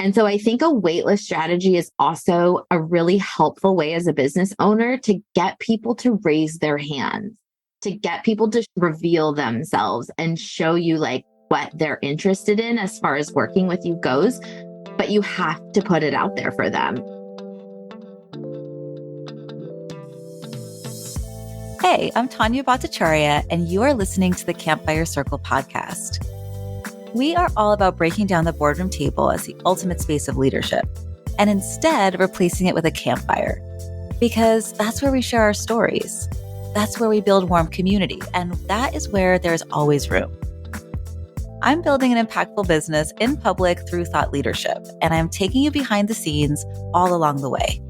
And so I think a waitlist strategy is also a really helpful way as a business owner to get people to raise their hands, to get people to reveal themselves and show you like what they're interested in as far as working with you goes. But you have to put it out there for them. Hey, I'm Tania Bhattacharyya, and you are listening to the Campfire Circle podcast. We are all about breaking down the boardroom table as the ultimate space of leadership, and instead replacing it with a campfire. Because that's where we share our stories. That's where we build warm community, and that is where there's always room. I'm building an impactful business in public through thought leadership, and I'm taking you behind the scenes all along the way.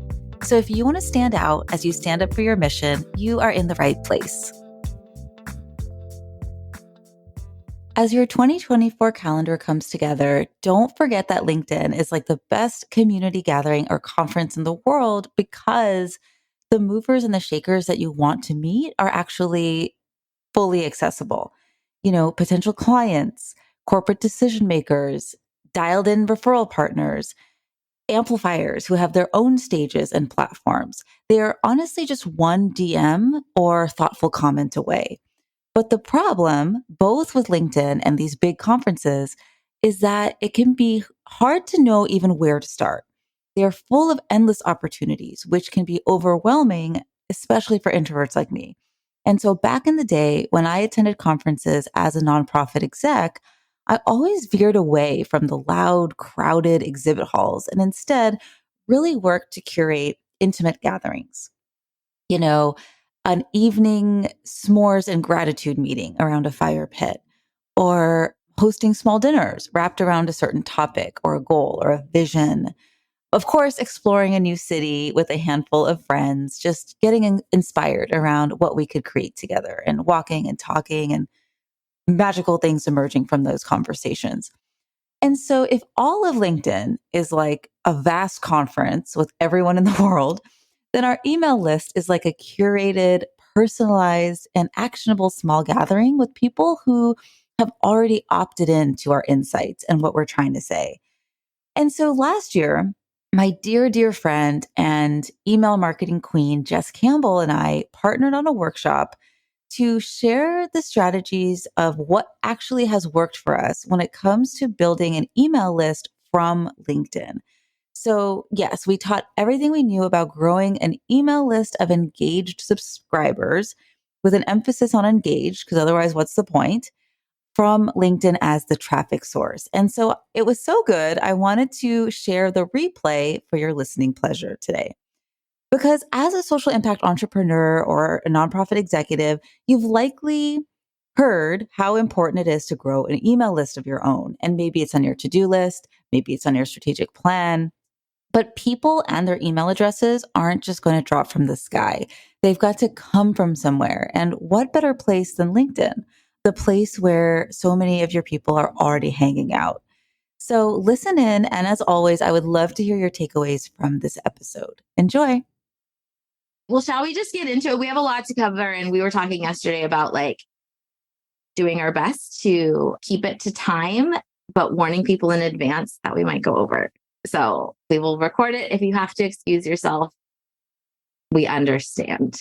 So if you want to stand out as you stand up for your mission, you are in the right place. As your 2024 calendar comes together, don't forget that LinkedIn is like the best community gathering or conference in the world because the movers and the shakers that you want to meet are actually fully accessible. You know, potential clients, corporate decision makers, dialed in referral partners, amplifiers who have their own stages and platforms. They are honestly just one DM or thoughtful comment away. But the problem, both with LinkedIn and these big conferences, is that it can be hard to know even where to start. They are full of endless opportunities, which can be overwhelming, especially for introverts like me. And so back in the day, when I attended conferences as a nonprofit exec, I always veered away from the loud, crowded exhibit halls and instead really worked to curate intimate gatherings. You know, an evening s'mores and gratitude meeting around a fire pit, or hosting small dinners wrapped around a certain topic or a goal or a vision. Of course, exploring a new city with a handful of friends, just getting inspired around what we could create together and walking and talking and magical things emerging from those conversations. And so if all of LinkedIn is like a vast conference with everyone in the world, then our email list is like a curated, personalized, and actionable small gathering with people who have already opted in to our insights and what we're trying to say. And so last year, my dear, dear friend and email marketing queen, Jess Campbell, and I partnered on a workshop to share the strategies of what actually has worked for us when it comes to building an email list from LinkedIn. So yes, we taught everything we knew about growing an email list of engaged subscribers with an emphasis on engaged, because otherwise what's the point, from LinkedIn as the traffic source. And so it was so good, I wanted to share the replay for your listening pleasure today. Because as a social impact entrepreneur or a nonprofit executive, you've likely heard how important it is to grow an email list of your own. And maybe it's on your to-do list, maybe it's on your strategic plan. But people and their email addresses aren't just going to drop from the sky. They've got to come from somewhere. And what better place than LinkedIn, the place where so many of your people are already hanging out? So listen in. And as always, I would love to hear your takeaways from this episode. Enjoy. Well, shall we just get into it? We have a lot to cover. And we were talking yesterday about like doing our best to keep it to time, but warning people in advance that we might go over. So we will record it. If you have to excuse yourself, we understand.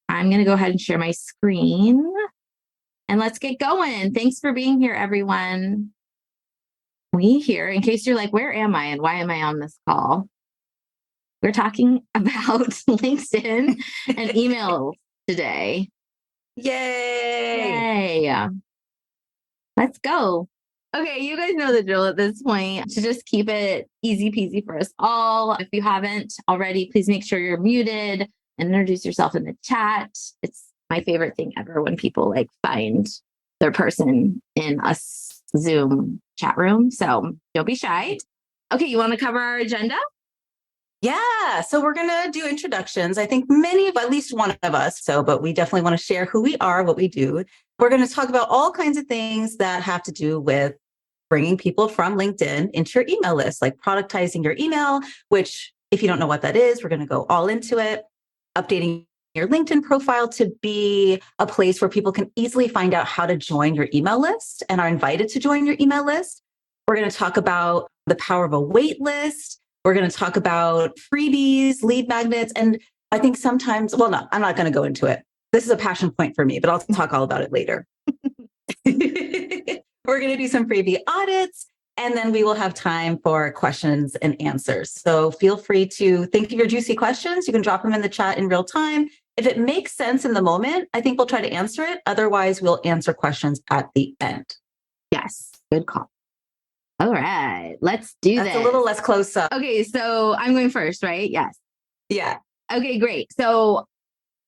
I'm going to go ahead and share my screen and let's get going. Thanks for being here, everyone. We here, in case you're like, where am I and why am I on this call? We're talking about LinkedIn and email today. Yay! Let's go. Okay, you guys know the drill at this point. To just keep it easy peasy for us all. If you haven't already, please make sure you're muted and introduce yourself in the chat. It's my favorite thing ever when people like find their person in a Zoom chat room. So don't be shy. Okay, you want to cover our agenda? Yeah. So we're going to do introductions. I think many of, at least one of us. But we definitely want to share who we are, what we do. We're going to talk about all kinds of things that have to do with bringing people from LinkedIn into your email list, like productizing your email, which if you don't know what that is, we're going to go all into it. Updating your LinkedIn profile to be a place where people can easily find out how to join your email list and are invited to join your email list. We're going to talk about the power of a wait list. We're going to talk about freebies, lead magnets. And I think sometimes, well, no, I'm not going to go into it. This is a passion point for me, but I'll talk all about it later. We're going to do some freebie audits, and then we will have time for questions and answers. So feel free to think of your juicy questions. You can drop them in the chat in real time. If it makes sense in the moment, I think we'll try to answer it. Otherwise, we'll answer questions at the end. Yes, good call. All right, let's do this. That's a little less close up. Okay, so I'm going first, right? Yes. Yeah. Okay, great. So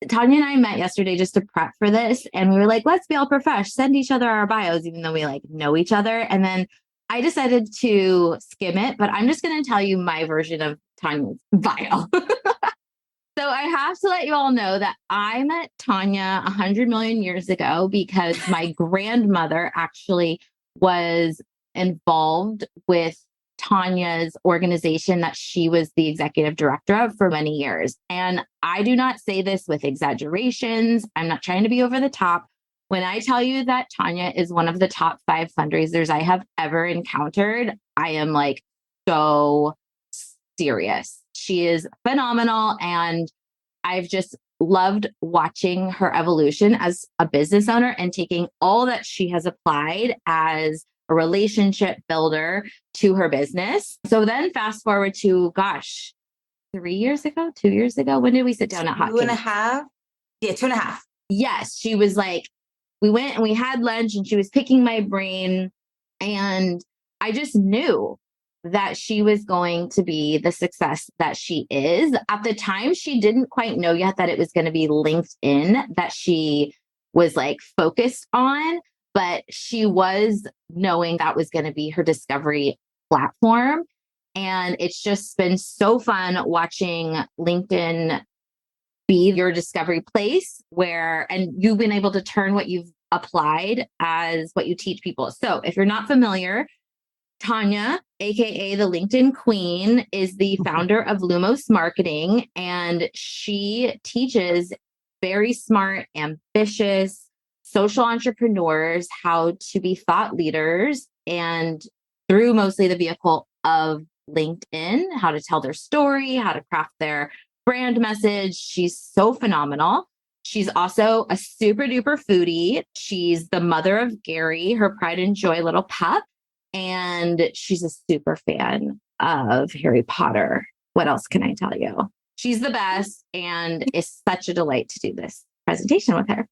Tania and I met yesterday just to prep for this. And we were like, let's be all profesh, send each other our bios, even though we like know each other. And then I decided to skim it, but I'm just going to tell you my version of Tania's bio. So I have to let you all know that I met Tania 100 million years ago because my grandmother actually was involved with Tania's organization that she was the executive director of for many years. And I do not say this with exaggerations. I'm not trying to be over the top. When I tell you that Tania is one of the top 5 fundraisers I have ever encountered, I am like so serious. She is phenomenal. And I've just loved watching her evolution as a business owner and taking all that she has applied as a relationship builder to her business. So then fast forward to, 3 years ago, 2 years ago, when did we sit down at Hot 2.5? Yeah, 2.5. Yes. She was like, we went and we had lunch and she was picking my brain. And I just knew that she was going to be the success that she is. At the time, she didn't quite know yet that it was going to be LinkedIn that she was like focused on. But she was knowing that was going to be her discovery platform. And it's just been so fun watching LinkedIn be your discovery place and you've been able to turn what you've applied as what you teach people. So if you're not familiar, Tania, AKA the LinkedIn Queen, is the founder of Lumos Marketing, and she teaches very smart, ambitious, social entrepreneurs how to be thought leaders, and through mostly the vehicle of LinkedIn, how to tell their story, how to craft their brand message. She's so phenomenal. She's also a super duper foodie. She's the mother of Gary, her pride and joy little pup. And she's a super fan of Harry Potter. What else can I tell you? She's the best, and it's such a delight to do this presentation with her.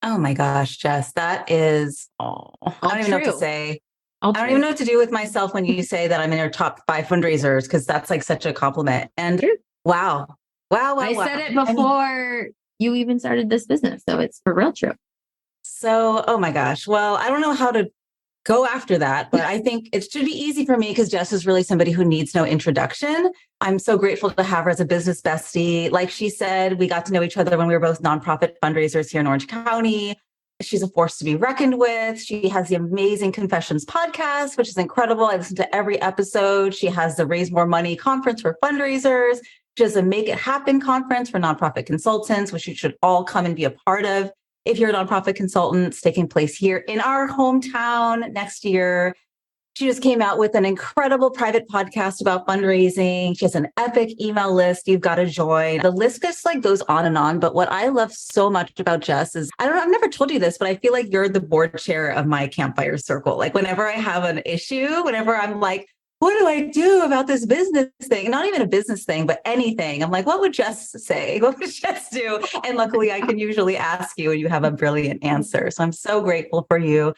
Oh my gosh, Jess, that is, I don't even know what to say. I don't even know what to do with myself when you say that I'm in your top 5 fundraisers, because that's like such a compliment. And wow. I said it before you even started this business. So it's for real true. So, oh my gosh. Well, I don't know how to go after that, but I think it should be easy for me because Jess is really somebody who needs no introduction. I'm so grateful to have her as a business bestie. Like she said, we got to know each other when we were both nonprofit fundraisers here in Orange County. She's a force to be reckoned with. She has the amazing Confessions podcast, which is incredible. I listen to every episode. She has the Raise More Money conference for fundraisers. She has a Make It Happen conference for nonprofit consultants, which you should all come and be a part of. If you're a nonprofit consultant, it's taking place here in our hometown next year. She just came out with an incredible private podcast about fundraising. She has an epic email list you've got to join. The list just like goes on and on. But what I love so much about Jess is, I don't know, I've never told you this, but I feel like you're the board chair of my Campfire Circle. Like whenever I have an issue, whenever I'm like, what do I do about this business thing? Not even a business thing, but anything. I'm like, what would Jess say? What would Jess do? And luckily I can usually ask you and you have a brilliant answer. So I'm so grateful for you.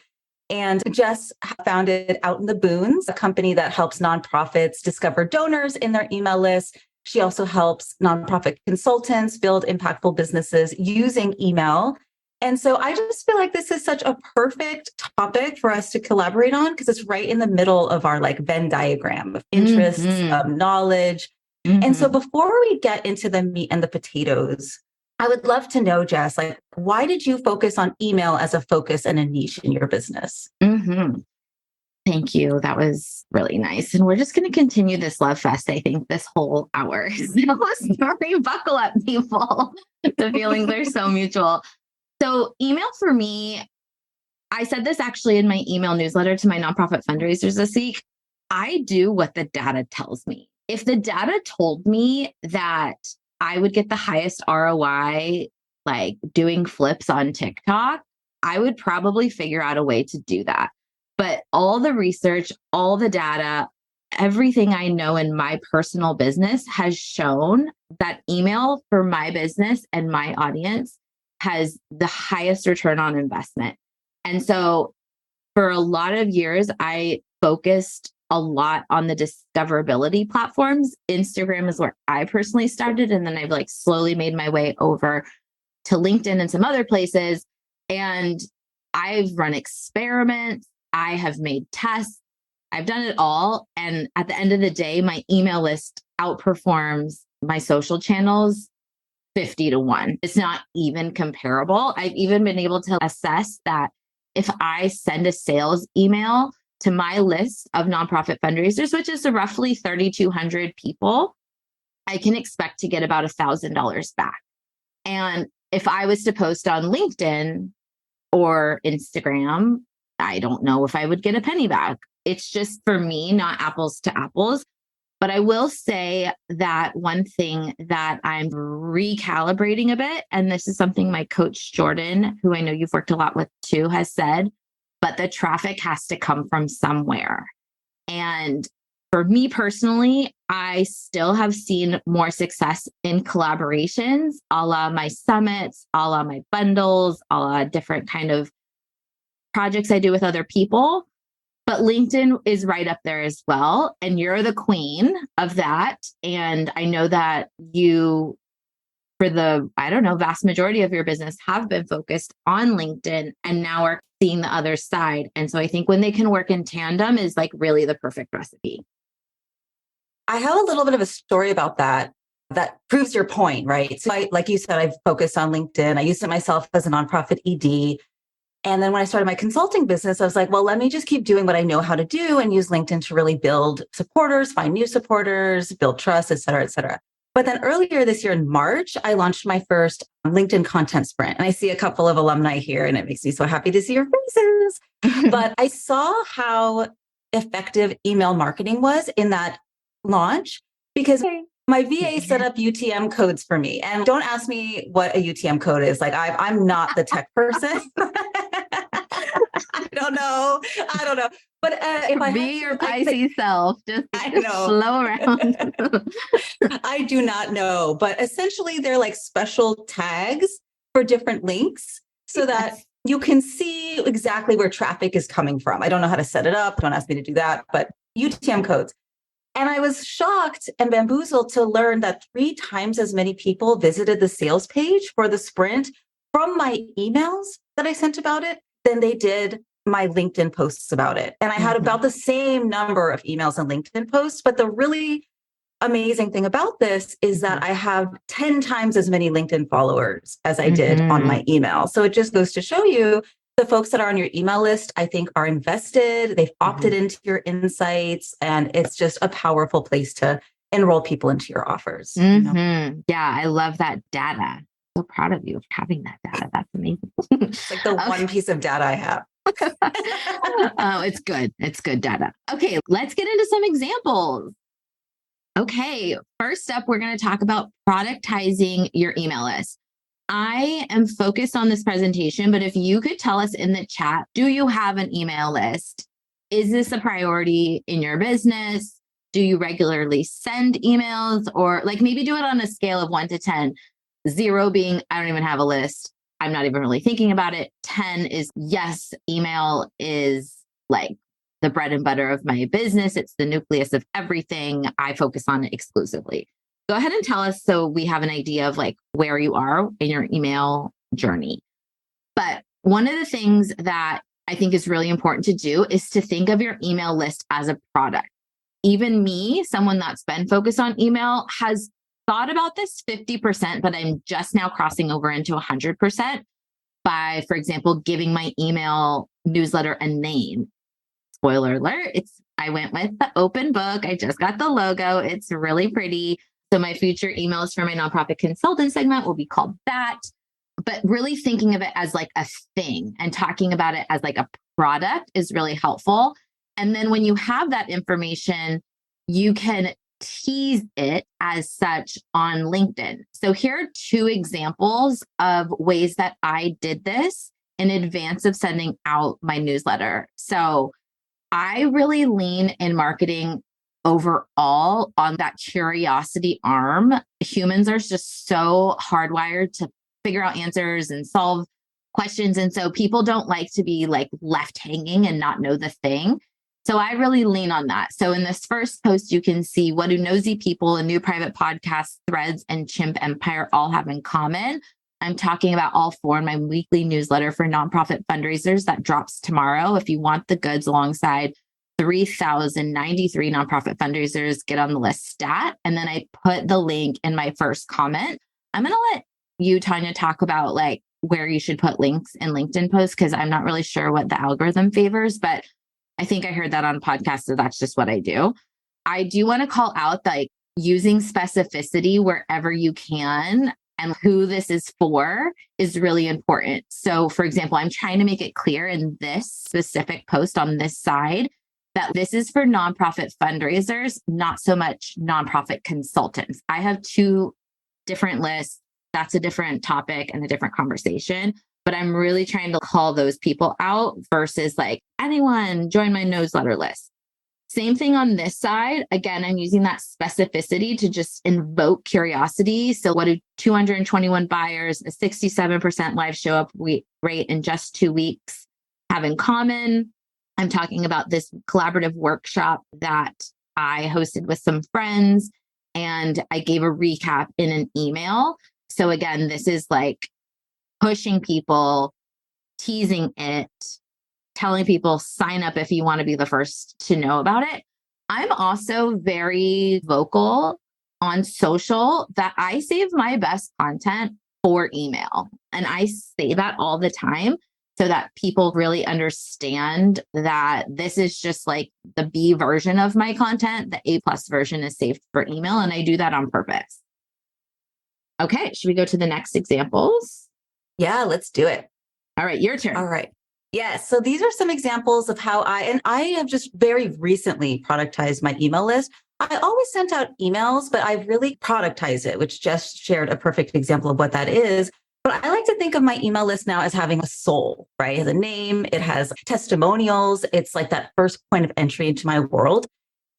And Jess founded Out in the Boons, a company that helps nonprofits discover donors in their email list. She also helps nonprofit consultants build impactful businesses using email. And so I just feel like this is such a perfect topic for us to collaborate on because it's right in the middle of our like Venn diagram of interests, of knowledge. And so before we get into the meat and the potatoes, I would love to know, Jess, like, why did you focus on email as a focus and a niche in your business? Thank you. That was really nice. And we're just going to continue this love fest, I think, this whole hour. So sorry, buckle up, people. The feelings are so mutual. So email for me, I said this actually in my email newsletter to my nonprofit fundraisers this week. I do what the data tells me. If the data told me that I would get the highest ROI, like doing flips on TikTok, I would probably figure out a way to do that. But all the research, all the data, everything I know in my personal business has shown that email for my business and my audience has the highest return on investment. And so for a lot of years, I focused a lot on the discoverability platforms. Instagram is where I personally started. And then I've like slowly made my way over to LinkedIn and some other places. And I've run experiments. I have made tests. I've done it all. And at the end of the day, my email list outperforms my social channels 50-1. It's not even comparable. I've even been able to assess that if I send a sales email to my list of nonprofit fundraisers, which is roughly 3,200 people, I can expect to get about $1,000 back. And if I was to post on LinkedIn or Instagram, I don't know if I would get a penny back. It's just for me, not apples to apples. But I will say that one thing that I'm recalibrating a bit, and this is something my coach Jordan, who I know you've worked a lot with too, has said, but the traffic has to come from somewhere. And for me personally, I still have seen more success in collaborations, a la my summits, a la my bundles, a la different kind of projects I do with other people. But LinkedIn is right up there as well. And you're the queen of that. And I know that you, for the, vast majority of your business have been focused on LinkedIn and now are seeing the other side. And so I think when they can work in tandem is like really the perfect recipe. I have a little bit of a story about that proves your point, right? So like you said, I've focused on LinkedIn. I used it myself as a nonprofit ED. And then when I started my consulting business, I was like, well, let me just keep doing what I know how to do and use LinkedIn to really build supporters, find new supporters, build trust, et cetera, et cetera. But then earlier this year in March, I launched my first LinkedIn content sprint. And I see a couple of alumni here and it makes me so happy to see your faces. But I saw how effective email marketing was in that launch because my VA set up UTM codes for me. And don't ask me what a UTM code is. Like I'm not the tech person. I don't know. But if I be your Pisces self, just slow around. I do not know. But essentially, they're like special tags for different links so that you can see exactly where traffic is coming from. I don't know how to set it up. Don't ask me to do that. But UTM codes. And I was shocked and bamboozled to learn that 3 times as many people visited the sales page for the sprint from my emails that I sent about it than they did my LinkedIn posts about it. And I had about the same number of emails and LinkedIn posts. But the really amazing thing about this is that I have 10 times as many LinkedIn followers as I did on my email. So it just goes to show you the folks that are on your email list, I think, are invested. They've opted into your insights, and it's just a powerful place to enroll people into your offers. You know? Yeah, I love that data. So proud of you for having that data. That's amazing. It's like the one piece of data I have. Oh, it's good. It's good data. Okay, let's get into some examples. Okay, first up, we're going to talk about productizing your email list. I am focused on this presentation, but if you could tell us in the chat, do you have an email list? Is this a priority in your business? Do you regularly send emails, or like maybe do it on a scale of 1 to 10? 0 being, I don't even have a list. I'm not even really thinking about it. 10 is yes, email is like the bread and butter of my business. It's the nucleus of everything. I focus on it exclusively. Go ahead and tell us so we have an idea of like where you are in your email journey. But one of the things that I think is really important to do is to think of your email list as a product. Even me, someone that's been focused on email, has thought about this 50%, but I'm just now crossing over into 100% by, for example, giving my email newsletter a name. Spoiler alert, I went with the open book. I just got the logo. It's really pretty. So my future emails for my nonprofit consultant segment will be called that. But really thinking of it as like a thing and talking about it as like a product is really helpful. And then when you have that information, you can tease it as such on LinkedIn. So here are two examples of ways that I did this in advance of sending out my newsletter. So I really lean in marketing overall on that curiosity arm. Humans are just so hardwired to figure out answers and solve questions. And so people don't like to be like left hanging and not know the thing. So I really lean on that. So in this first post, you can see, what do nosy people and new private podcasts, Threads, and Chimp Empire all have in common? I'm talking about all four in my weekly newsletter for nonprofit fundraisers that drops tomorrow. If you want the goods alongside 3,093 nonprofit fundraisers, get on the list stat. And then I put the link in my first comment. I'm going to let you, Tania, talk about like where you should put links in LinkedIn posts, because I'm not really sure what the algorithm favors, but I think I heard that on podcasts, so that's just what I do. I do want to call out like using specificity wherever you can and who this is for is really important. So for example, I'm trying to make it clear in this specific post on this side that this is for nonprofit fundraisers, not so much nonprofit consultants. I have two different lists. That's a different topic and a different conversation. But I'm really trying to call those people out versus like, anyone join my newsletter list. Same thing on this side. Again, I'm using that specificity to just invoke curiosity. So what do 221 buyers, a 67% live show up rate in just 2 weeks have in common? I'm talking about this collaborative workshop that I hosted with some friends, and I gave a recap in an email. So again, this is like pushing people, teasing it, telling people sign up if you want to be the first to know about it. I'm also very vocal on social that I save my best content for email. And I say that all the time so that people really understand that this is just like the B version of my content. The A+ version is saved for email. And I do that on purpose. Okay, should we go to the next examples? Yeah, let's do it. All right, your turn. All right. Yes. So these are some examples of how I have just very recently productized my email list. I always sent out emails, but I've really productized it, which Jess shared a perfect example of what that is. But I like to think of my email list now as having a soul, right? It has a name, it has testimonials. It's like that first point of entry into my world.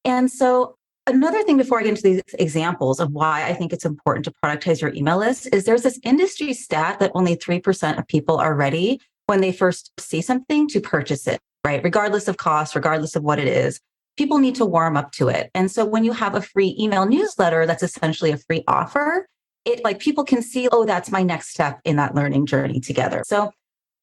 And so another thing before I get into these examples of why I think it's important to productize your email list is there's this industry stat that only 3% of people are ready when they first see something to purchase it, right? Regardless of cost, regardless of what it is, people need to warm up to it. And so when you have a free email newsletter, that's essentially a free offer, it like people can see, oh, that's my next step in that learning journey together. So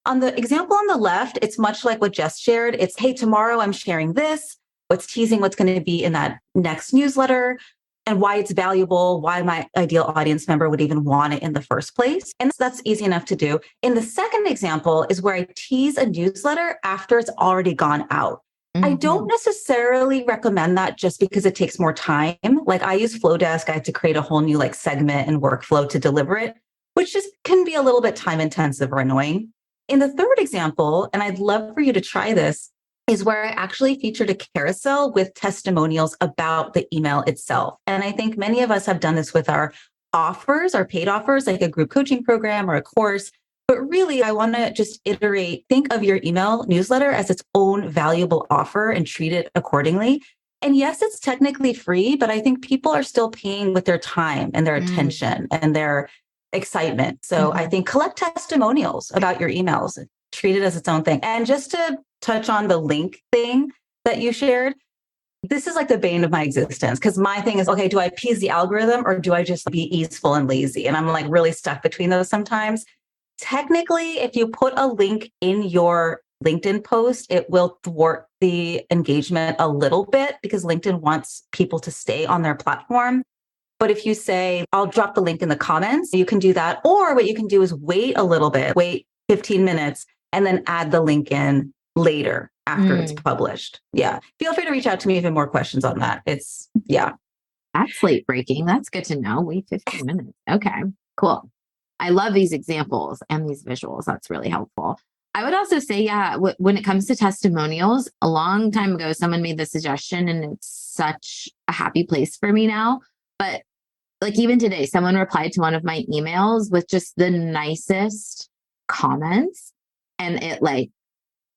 on the example on the left, it's much like what Jess shared. It's, hey, tomorrow I'm sharing this. What's teasing what's going to be in that next newsletter and why it's valuable, why my ideal audience member would even want it in the first place. And that's easy enough to do. In the second example is where I tease a newsletter after it's already gone out. Mm-hmm. I don't necessarily recommend that just because it takes more time. Like I use Flowdesk. I had to create a whole new like segment and workflow to deliver it, which just can be a little bit time intensive or annoying. In the third example, and I'd love for you to try this, is where I actually featured a carousel with testimonials about the email itself. And I think many of us have done this with our offers, our paid offers, like a group coaching program or a course. But really, I want to just iterate, think of your email newsletter as its own valuable offer and treat it accordingly. And yes, it's technically free, but I think people are still paying with their time and their attention and their excitement. So I think collect testimonials about your emails, treat it as its own thing. And just to touch on the link thing that you shared, this is like the bane of my existence because my thing is, okay, do I appease the algorithm or do I just be easeful and lazy? And I'm like really stuck between those sometimes. Technically, if you put a link in your LinkedIn post, it will thwart the engagement a little bit because LinkedIn wants people to stay on their platform. But if you say, I'll drop the link in the comments, you can do that. Or what you can do is wait a little bit, wait 15 minutes, and then add the link in later after it's published. Yeah. Feel free to reach out to me if you have more questions on that. That's late breaking. That's good to know. Wait 15 minutes. Okay, cool. I love these examples and these visuals. That's really helpful. I would also say, yeah, when it comes to testimonials, a long time ago, someone made the suggestion and it's such a happy place for me now. But like even today, someone replied to one of my emails with just the nicest comments. And it like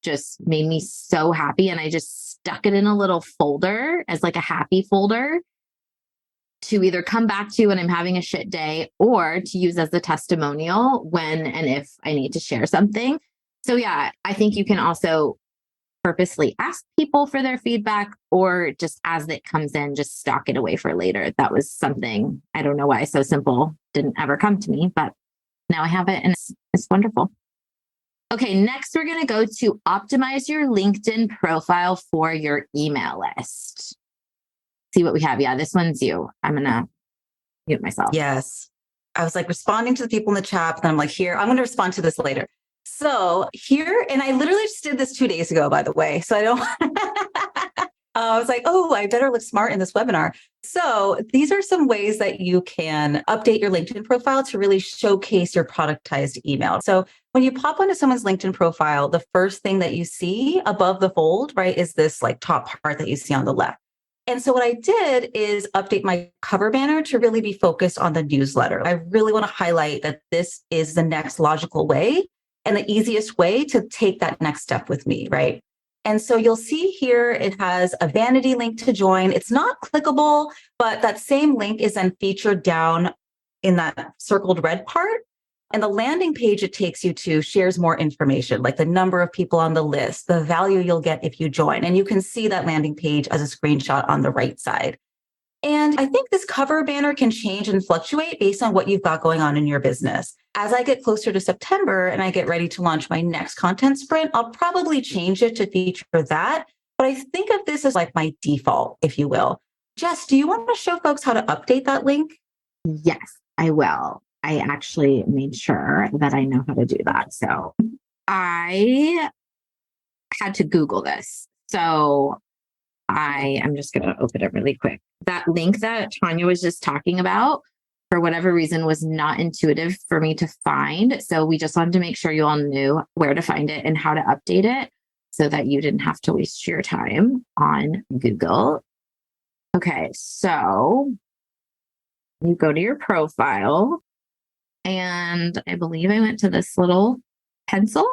just made me so happy. And I just stuck it in a little folder as like a happy folder to either come back to when I'm having a shit day or to use as a testimonial when and if I need to share something. So yeah, I think you can also purposely ask people for their feedback or just as it comes in, just stock it away for later. That was something, I don't know why it's so simple, didn't ever come to me, but now I have it and it's wonderful. Okay, next we're going to go to optimize your LinkedIn profile for your email list. See what we have. Yeah, this one's you. I'm going to mute myself. Yes. I was like responding to the people in the chat, and I'm like, here, I'm going to respond to this later. So here, and I literally just did this 2 days ago, by the way. So I don't, I was like, oh, I better look smart in this webinar. So these are some ways that you can update your LinkedIn profile to really showcase your productized email. So when you pop onto someone's LinkedIn profile, the first thing that you see above the fold, right, is this like top part that you see on the left. And so what I did is update my cover banner to really be focused on the newsletter. I really want to highlight that this is the next logical way and the easiest way to take that next step with me, right? And so you'll see here, it has a vanity link to join. It's not clickable, but that same link is then featured down in that circled red part. And the landing page it takes you to shares more information, like the number of people on the list, the value you'll get if you join. And you can see that landing page as a screenshot on the right side. And I think this cover banner can change and fluctuate based on what you've got going on in your business. As I get closer to September and I get ready to launch my next content sprint, I'll probably change it to feature that. But I think of this as like my default, if you will. Jess, do you want to show folks how to update that link? Yes, I will. I actually made sure that I know how to do that. So I had to Google this. So I am just going to open it really quick. That link that Tania was just talking about, for whatever reason, was not intuitive for me to find. So we just wanted to make sure you all knew where to find it and how to update it so that you didn't have to waste your time on Google. Okay, so you go to your profile. And I believe I went to this little pencil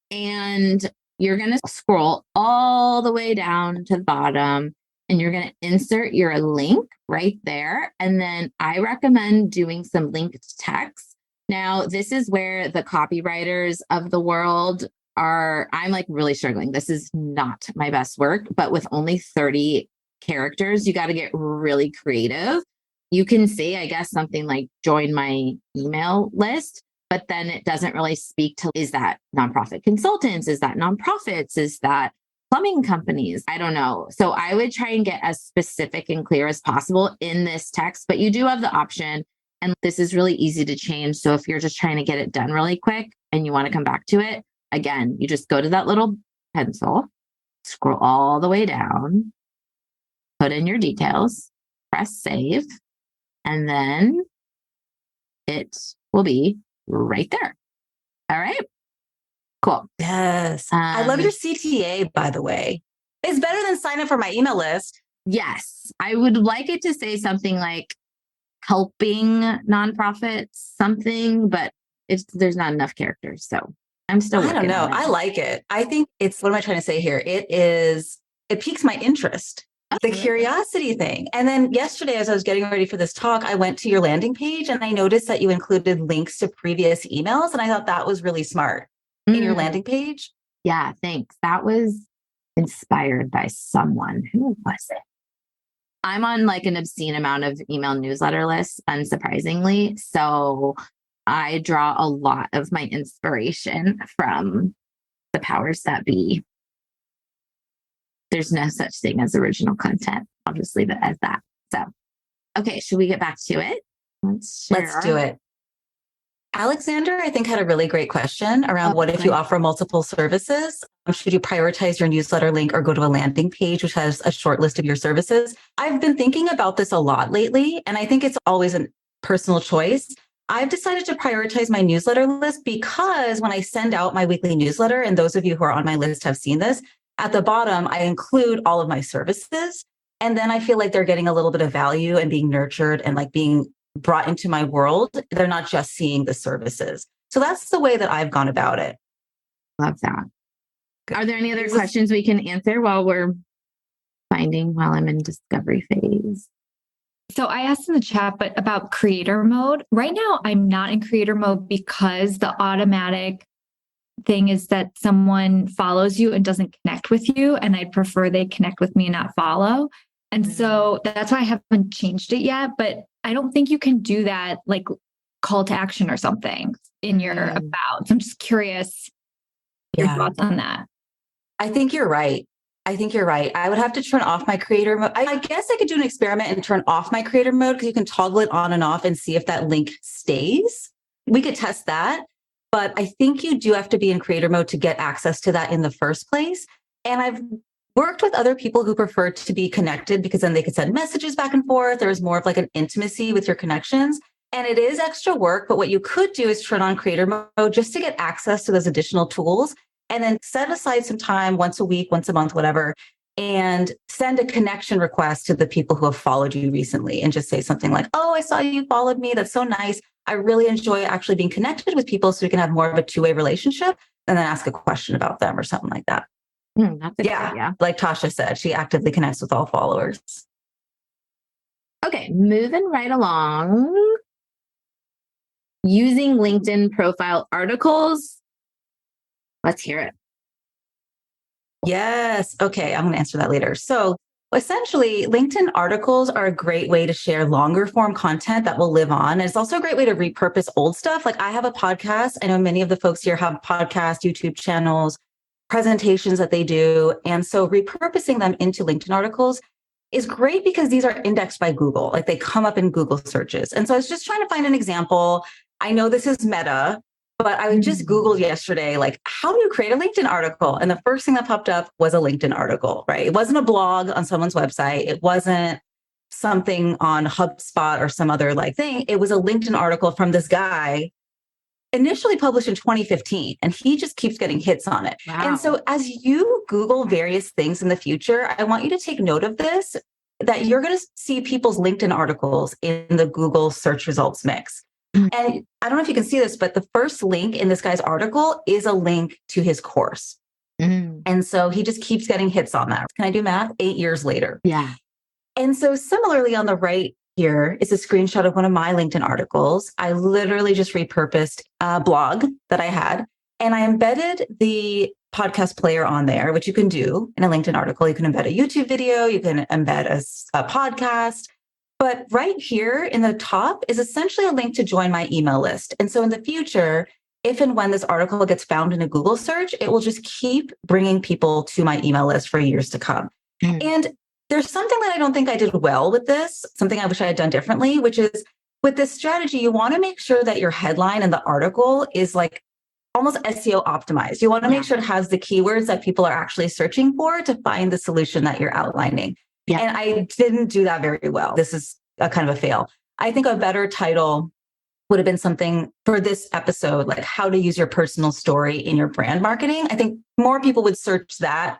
and you're going to scroll all the way down to the bottom and you're going to insert your link right there. And then I recommend doing some linked text. Now, this is where the copywriters of the world are. I'm like really struggling. This is not my best work, but with only 30 characters, you got to get really creative. You can say, I guess, something like join my email list, but then it doesn't really speak to, is that nonprofit consultants? Is that nonprofits? Is that plumbing companies? I don't know. So I would try and get as specific and clear as possible in this text, but you do have the option. And this is really easy to change. So if you're just trying to get it done really quick and you want to come back to it, again, you just go to that little pencil, scroll all the way down, put in your details, press save. And then it will be right there. All right. Cool. Yes. I love your CTA, by the way. It's better than sign up for my email list. Yes. I would like it to say something like helping nonprofits, something, but there's not enough characters. So I'm still working. I don't know. I like it. I think what am I trying to say here? It piques my interest. The curiosity thing. And then yesterday, as I was getting ready for this talk, I went to your landing page and I noticed that you included links to previous emails. And I thought that was really smart in your landing page. Yeah, thanks. That was inspired by someone. Who was it? I'm on like an obscene amount of email newsletter lists, unsurprisingly. So I draw a lot of my inspiration from the powers that be. There's no such thing as original content. I'll just leave it as that. So, okay, should we get back to it? Let's do it. Alexander, I think, had a really great question around what if you offer multiple services? Should you prioritize your newsletter link or go to a landing page which has a short list of your services? I've been thinking about this a lot lately, and I think it's always a personal choice. I've decided to prioritize my newsletter list because when I send out my weekly newsletter, and those of you who are on my list have seen this, at the bottom, I include all of my services. And then I feel like they're getting a little bit of value and being nurtured and like being brought into my world. They're not just seeing the services. So that's the way that I've gone about it. Love that. Good. Are there any other questions we can answer while I'm in discovery phase? So I asked in the chat, but about creator mode. Right now, I'm not in creator mode because the automatic thing is that someone follows you and doesn't connect with you. And I'd prefer they connect with me and not follow. And so that's why I haven't changed it yet. But I don't think you can do that like call to action or something in your about. So I'm just curious your thoughts on that. I think you're right. I would have to turn off my creator mode. I guess I could do an experiment and turn off my creator mode because you can toggle it on and off and see if that link stays. We could test that. But I think you do have to be in creator mode to get access to that in the first place. And I've worked with other people who prefer to be connected because then they could send messages back and forth. There's more of like an intimacy with your connections. And it is extra work. But what you could do is turn on creator mode just to get access to those additional tools. And then set aside some time once a week, once a month, whatever, and send a connection request to the people who have followed you recently and just say something like, oh, I saw you followed me. That's so nice. I really enjoy actually being connected with people so we can have more of a two-way relationship, and then ask a question about them or something like that. That's a good idea. Like Tasha said, she actively connects with all followers. Okay, moving right along. Using LinkedIn profile articles. Let's hear it. Yes. Okay. I'm going to answer that later. So essentially, LinkedIn articles are a great way to share longer form content that will live on. And it's also a great way to repurpose old stuff. Like I have a podcast. I know many of the folks here have podcasts, YouTube channels, presentations that they do. And so repurposing them into LinkedIn articles is great because these are indexed by Google. Like they come up in Google searches. And so I was just trying to find an example. I know this is meta, but I just Googled yesterday, like, how do you create a LinkedIn article? And the first thing that popped up was a LinkedIn article, right? It wasn't a blog on someone's website. It wasn't something on HubSpot or some other like thing. It was a LinkedIn article from this guy, initially published in 2015, and he just keeps getting hits on it. Wow. And so as you Google various things in the future, I want you to take note of this, that you're going to see people's LinkedIn articles in the Google search results mix. And I don't know if you can see this, but the first link in this guy's article is a link to his course. And so he just keeps getting hits on that. Can I do math? 8 years later. Yeah. And so similarly on the right here is a screenshot of one of my LinkedIn articles. I literally just repurposed a blog that I had, and I embedded the podcast player on there, which you can do in a LinkedIn article. You can embed a YouTube video, you can embed a podcast. But right here in the top is essentially a link to join my email list. And so in the future, if and when this article gets found in a Google search, it will just keep bringing people to my email list for years to come. And there's something that I don't think I did well with this, something I wish I had done differently, which is with this strategy, you want to make sure that your headline in the article is like almost SEO optimized. You want to make sure it has the keywords that people are actually searching for to find the solution that you're outlining. Yeah. And I didn't do that very well. This is a kind of a fail. I think a better title would have been something for this episode, like how to use your personal story in your brand marketing. I think more people would search that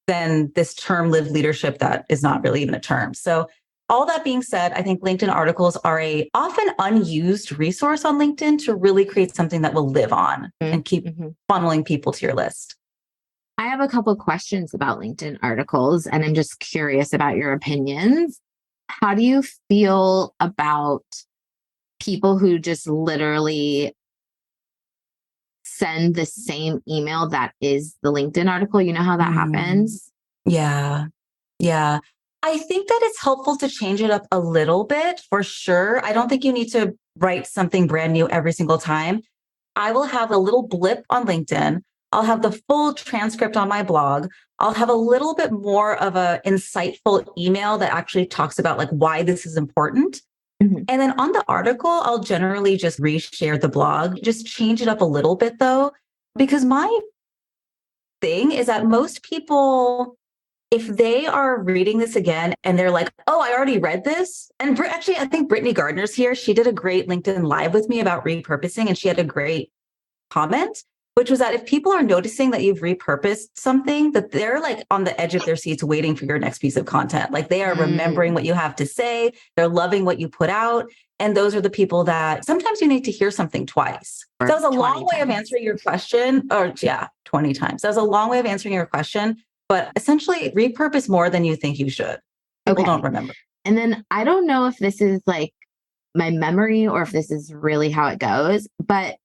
than this term live leadership that is not really even a term. So all that being said, I think LinkedIn articles are a often unused resource on LinkedIn to really create something that will live on and keep funneling people to your list. I have a couple of questions about LinkedIn articles, and I'm just curious about your opinions. How do you feel about people who just literally send the same email that is the LinkedIn article? You know how that happens? Yeah. I think that it's helpful to change it up a little bit for sure. I don't think you need to write something brand new every single time. I will have a little blip on LinkedIn. I'll have the full transcript on my blog. I'll have a little bit more of an insightful email that actually talks about like why this is important. And then on the article, I'll generally just reshare the blog, just change it up a little bit though, because my thing is that most people if they are reading this again and they're like, oh, I already read this. And actually, I think Brittany Gardner's here. She did a great LinkedIn Live with me about repurposing, and she had a great comment, which was that if people are noticing that you've repurposed something, that they're like on the edge of their seats waiting for your next piece of content. Like they are remembering what you have to say. They're loving what you put out. And those are the people that sometimes you need to hear something twice. That was a long way of answering your question. Or 20 times. That was a long way of answering your question. But essentially repurpose more than you think you should. People don't remember. And then I don't know if this is like my memory or if this is really how it goes, but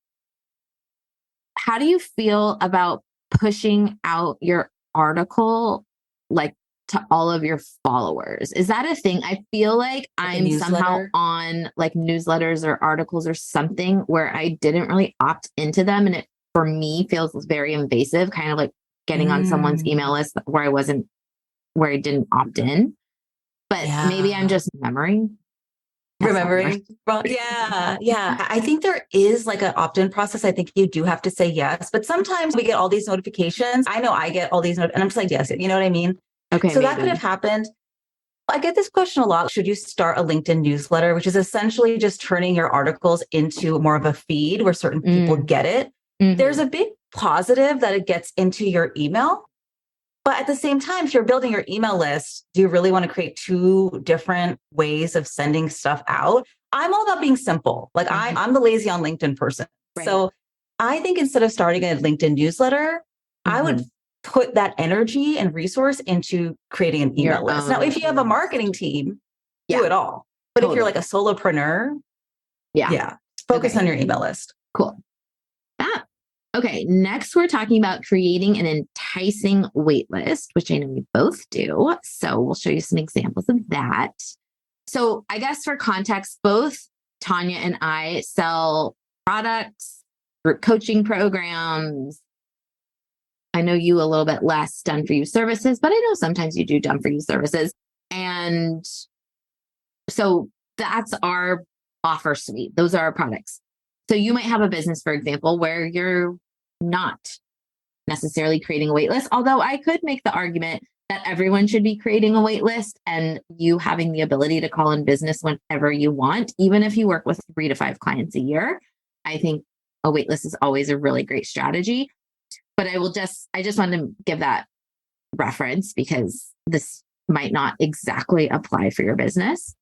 how do you feel about pushing out your article like to all of your followers? Is that a thing? I feel like I'm somehow on like newsletters or articles or something where I didn't really opt into them. And it, for me, feels very invasive, kind of like getting on someone's email list where I didn't opt in. But maybe I'm just remembering. Well, I think there is like an opt-in process. I think you do have to say yes, but sometimes we get all these notifications. I know I get all these and I'm just like, yes, you know what I mean? Okay. So that could have happened. I get this question a lot. Should you start a LinkedIn newsletter, which is essentially just turning your articles into more of a feed where certain people get it? There's a big positive that it gets into your email. But at the same time, if you're building your email list, do you really want to create two different ways of sending stuff out? I'm all about being simple. Like I'm the lazy on LinkedIn person. Right. So I think instead of starting a LinkedIn newsletter, I would put that energy and resource into creating an email list. Now, if you have a marketing team, do it all. But if you're like a solopreneur, focus on your email list. Cool. Okay, next we're talking about creating an enticing waitlist, which I know we both do. So we'll show you some examples of that. So I guess for context, both Tania and I sell products, group coaching programs. I know you a little bit less done for you services, but I know sometimes you do done for you services. And so that's our offer suite. Those are our products. So you might have a business, for example, where you're not necessarily creating a wait list, although I could make the argument that everyone should be creating a wait list and you having the ability to call in business whenever you want, even if you work with 3 to 5 clients a year. I think a wait list is always a really great strategy. But I just wanted to give that reference because this might not exactly apply for your business.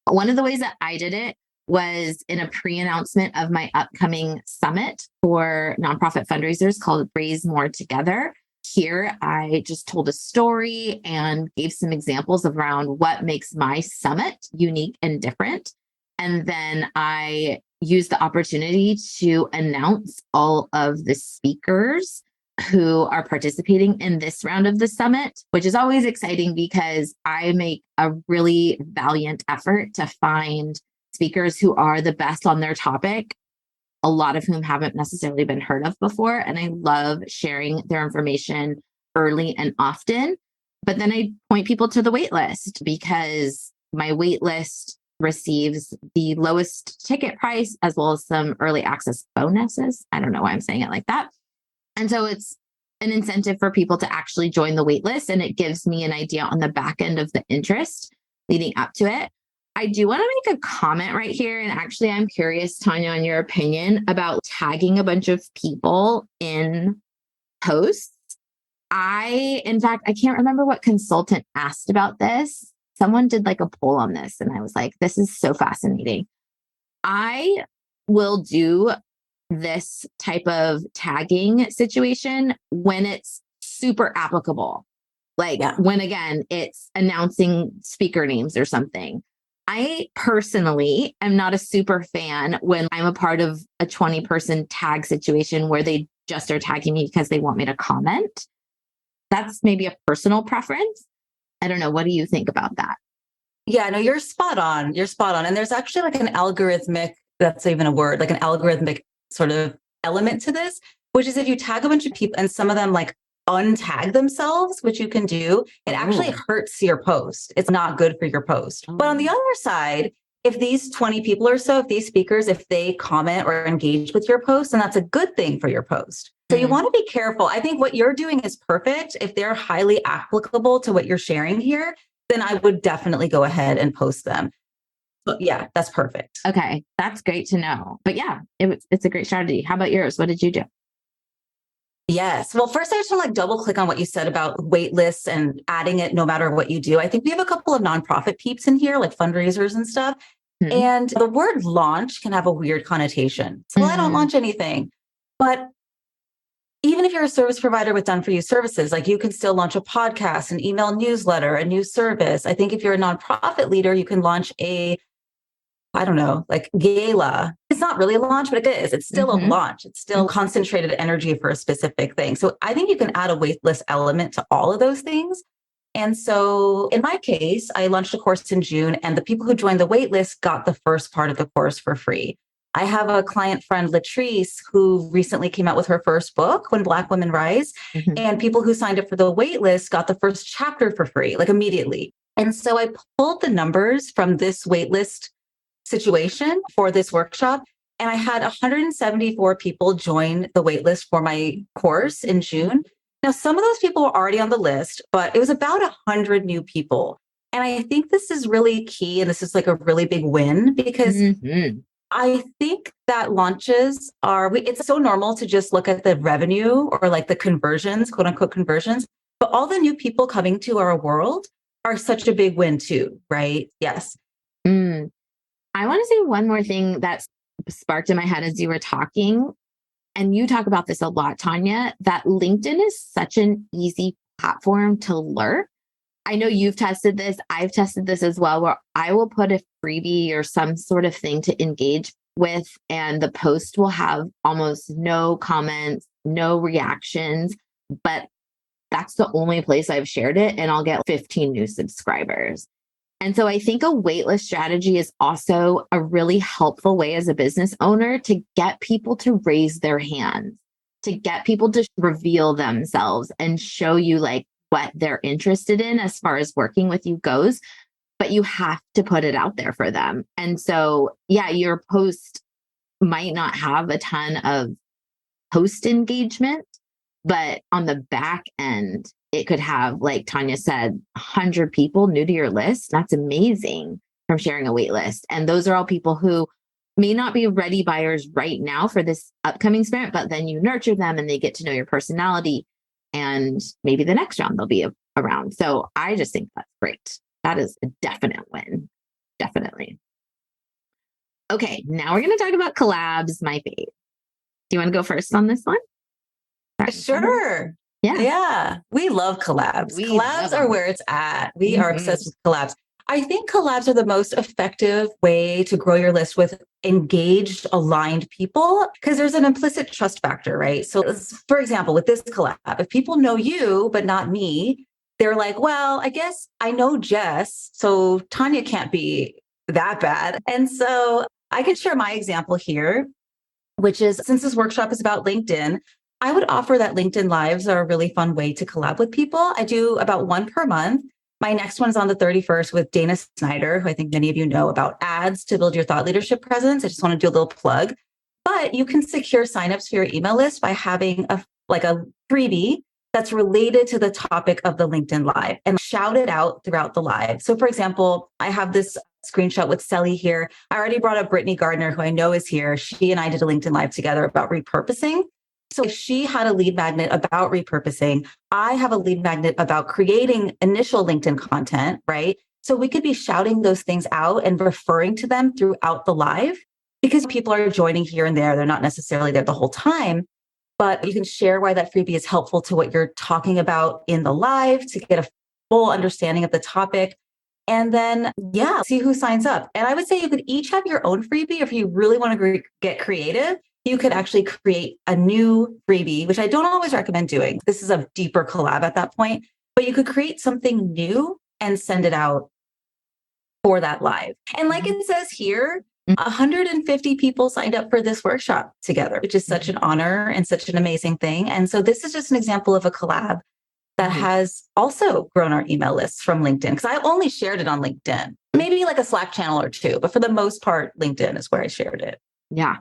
One of the ways that I did it was in a pre-announcement of my upcoming summit for nonprofit fundraisers called Raise More Together. Here, I just told a story and gave some examples around what makes my summit unique and different. And then I used the opportunity to announce all of the speakers who are participating in this round of the summit, which is always exciting because I make a really valiant effort to find speakers who are the best on their topic, a lot of whom haven't necessarily been heard of before. And I love sharing their information early and often. But then I point people to the wait list because my wait list receives the lowest ticket price as well as some early access bonuses. I don't know why I'm saying it like that. And so it's an incentive for people to actually join the wait list. And it gives me an idea on the back end of the interest leading up to it. I do want to make a comment right here. And actually, I'm curious, Tania, on your opinion about tagging a bunch of people in posts. In fact, I can't remember what consultant asked about this. Someone did like a poll on this. And I was like, this is so fascinating. I will do this type of tagging situation when it's super applicable. Like when, again, it's announcing speaker names or something. I personally am not a super fan when I'm a part of a 20-person tag situation where they just are tagging me because they want me to comment. That's maybe a personal preference. I don't know. What do you think about that? Yeah, no, you're spot on. You're spot on. And there's actually like an algorithmic, that's even a word, like an algorithmic sort of element to this, which is if you tag a bunch of people and some of them like untag themselves, which you can do, it actually hurts your post. It's not good for your post. But on the other side, if these 20 people or so, if these speakers, if they comment or engage with your post, then that's a good thing for your post. So you want to be careful. I think what you're doing is perfect. If they're highly applicable to what you're sharing here, then I would definitely go ahead and post them. But yeah, that's perfect. Okay. That's great to know. But yeah, it's a great strategy. How about yours? What did you do? Yes. Well, first, I just want to double click on what you said about wait lists and adding it no matter what you do. I think we have a couple of nonprofit peeps in here, like fundraisers and stuff. Mm-hmm. And the word launch can have a weird connotation. So, I don't launch anything. But even if you're a service provider with done for you services, like you can still launch a podcast, an email newsletter, a new service. I think if you're a nonprofit leader, you can launch like gala. It's not really a launch, but it is. It's still a launch. It's still concentrated energy for a specific thing. So I think you can add a waitlist element to all of those things. And so in my case, I launched a course in June, and the people who joined the waitlist got the first part of the course for free. I have a client friend, Latrice, who recently came out with her first book, When Black Women Rise. And people who signed up for the waitlist got the first chapter for free, like immediately. And so I pulled the numbers from this waitlist situation for this workshop, and I had 174 people join the waitlist for my course in June. Now, some of those people were already on the list, but it was about 100 new people. And I think this is really key, and this is like a really big win, because I think that launches it's so normal to just look at the revenue or like the conversions, quote unquote conversions, but all the new people coming to our world are such a big win too, right? Yes. I want to say one more thing that sparked in my head as you were talking, and you talk about this a lot, Tania, that LinkedIn is such an easy platform to lurk. I know you've tested this. I've tested this as well, where I will put a freebie or some sort of thing to engage with, and the post will have almost no comments, no reactions, but that's the only place I've shared it, and I'll get 15 new subscribers. And so I think a waitlist strategy is also a really helpful way as a business owner to get people to raise their hands, to get people to reveal themselves and show you like what they're interested in as far as working with you goes. But you have to put it out there for them. And so, yeah, your post might not have a ton of post engagement, but on the back end, it could have, like Tania said, 100 people new to your list. That's amazing from sharing a wait list. And those are all people who may not be ready buyers right now for this upcoming sprint, but then you nurture them and they get to know your personality. And maybe the next round they'll be around. So I just think that's great. That is a definite win. Definitely. Okay, now we're going to talk about collabs, my fave. Do you want to go first on this one? Sure. Yeah. We love collabs. Collabs are where it's at. We are obsessed with collabs. I think collabs are the most effective way to grow your list with engaged, aligned people, because there's an implicit trust factor, right? So, for example, with this collab, if people know you, but not me, they're like, well, I guess I know Jess, so Tania can't be that bad. And so I can share my example here, which is, since this workshop is about LinkedIn, I would offer that LinkedIn Lives are a really fun way to collab with people. I do about one per month. My next one is on the 31st with Dana Snyder, who I think many of you know, about ads to build your thought leadership presence. I just want to do a little plug. But you can secure signups for your email list by having a freebie that's related to the topic of the LinkedIn Live and shout it out throughout the live. So for example, I have this screenshot with Sally here. I already brought up Brittany Gardner, who I know is here. She and I did a LinkedIn Live together about repurposing. So she had a lead magnet about repurposing. I have a lead magnet about creating initial LinkedIn content, right? So we could be shouting those things out and referring to them throughout the live, because people are joining here and there. They're not necessarily there the whole time, but you can share why that freebie is helpful to what you're talking about in the live to get a full understanding of the topic. And then, see who signs up. And I would say you could each have your own freebie. If you really want to get creative, you could actually create a new freebie, which I don't always recommend doing. This is a deeper collab at that point, but you could create something new and send it out for that live. And like it says here, 150 people signed up for this workshop together, which is such an honor and such an amazing thing. And so this is just an example of a collab that has also grown our email lists from LinkedIn, because I only shared it on LinkedIn, maybe like a Slack channel or two, but for the most part, LinkedIn is where I shared it. Yeah.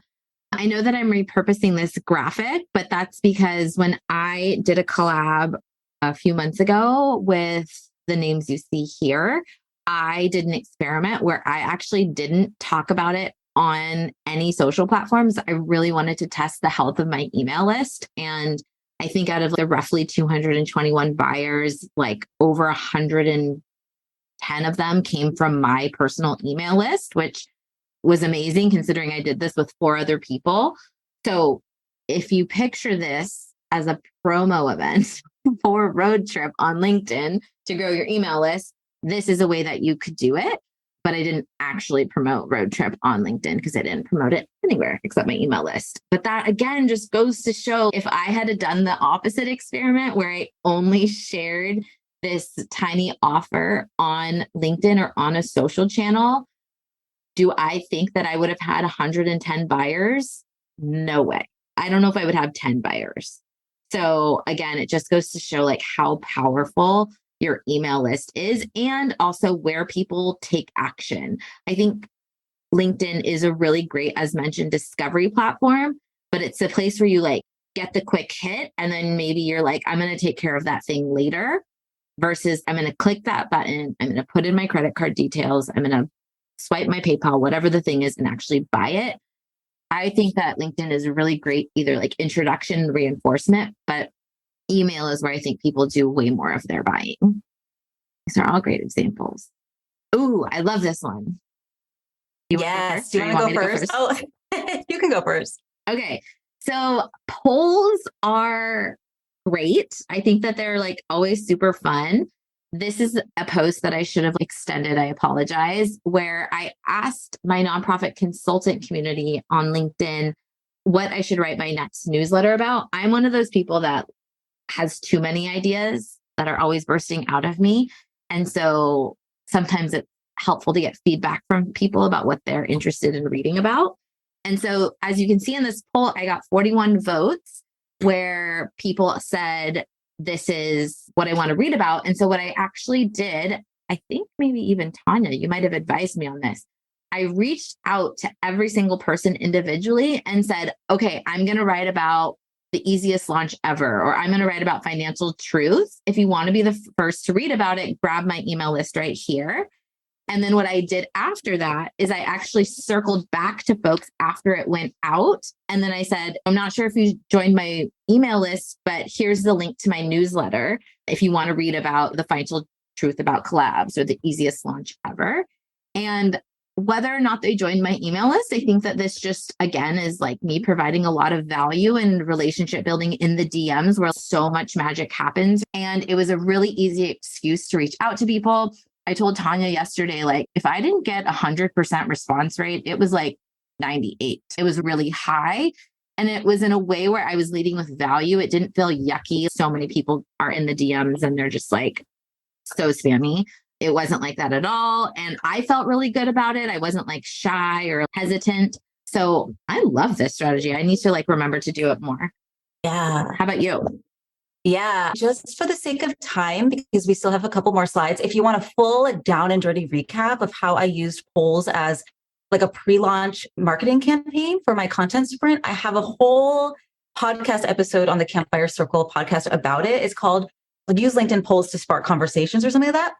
I know that I'm repurposing this graphic, but that's because when I did a collab a few months ago with the names you see here, I did an experiment where I actually didn't talk about it on any social platforms. I really wanted to test the health of my email list. And I think out of the roughly 221 buyers, like over 110 of them came from my personal email list, which was amazing considering I did this with 4 other people. So if you picture this as a promo event for a road trip on LinkedIn to grow your email list, this is a way that you could do it. But I didn't actually promote road trip on LinkedIn because I didn't promote it anywhere except my email list. But that again just goes to show if I had done the opposite experiment where I only shared this tiny offer on LinkedIn or on a social channel, do I think that I would have had 110 buyers? No way. I don't know if I would have 10 buyers. So again, it just goes to show like how powerful your email list is and also where people take action. I think LinkedIn is a really great, as mentioned, discovery platform, but it's a place where you like get the quick hit and then maybe you're like, I'm going to take care of that thing later versus I'm going to click that button. I'm going to put in my credit card details. I'm going to swipe my PayPal, whatever the thing is, and actually buy it. I think that LinkedIn is a really great either like introduction reinforcement, but email is where I think people do way more of their buying. These are all great examples. Ooh, I love this one. Yes. Do you want to go first? Oh, you can go first. Okay. So polls are great. I think that they're like always super fun. This is a post that I should have extended. I apologize, where I asked my nonprofit consultant community on LinkedIn what I should write my next newsletter about. I'm one of those people that has too many ideas that are always bursting out of me. And so sometimes it's helpful to get feedback from people about what they're interested in reading about. And so as you can see in this poll, I got 41 votes where people said, this is what I want to read about. And so what I actually did, I think maybe even Tania, you might have advised me on this. I reached out to every single person individually and said, okay, I'm going to write about the easiest launch ever, or I'm going to write about financial truth. If you want to be the first to read about it, grab my email list right here. And then what I did after that is I actually circled back to folks after it went out. And then I said, I'm not sure if you joined my email list, but here's the link to my newsletter if you want to read about the financial truth about collabs or the easiest launch ever. And whether or not they joined my email list, I think that this just, again, is like me providing a lot of value and relationship building in the DMs where so much magic happens. And it was a really easy excuse to reach out to people. I told Tania yesterday, like, if I didn't get 100% response rate, it was like 98. It was really high. And it was in a way where I was leading with value. It didn't feel yucky. So many people are in the DMs and they're just like so spammy. It wasn't like that at all. And I felt really good about it. I wasn't like shy or hesitant. So I love this strategy. I need to like remember to do it more. Yeah. How about you? Yeah, just for the sake of time, because we still have a couple more slides. If you want a full down and dirty recap of how I used polls as like a pre-launch marketing campaign for my content sprint, I have a whole podcast episode on the Campfire Circle podcast about it. It's called Use LinkedIn Polls to Spark Conversations or something like that.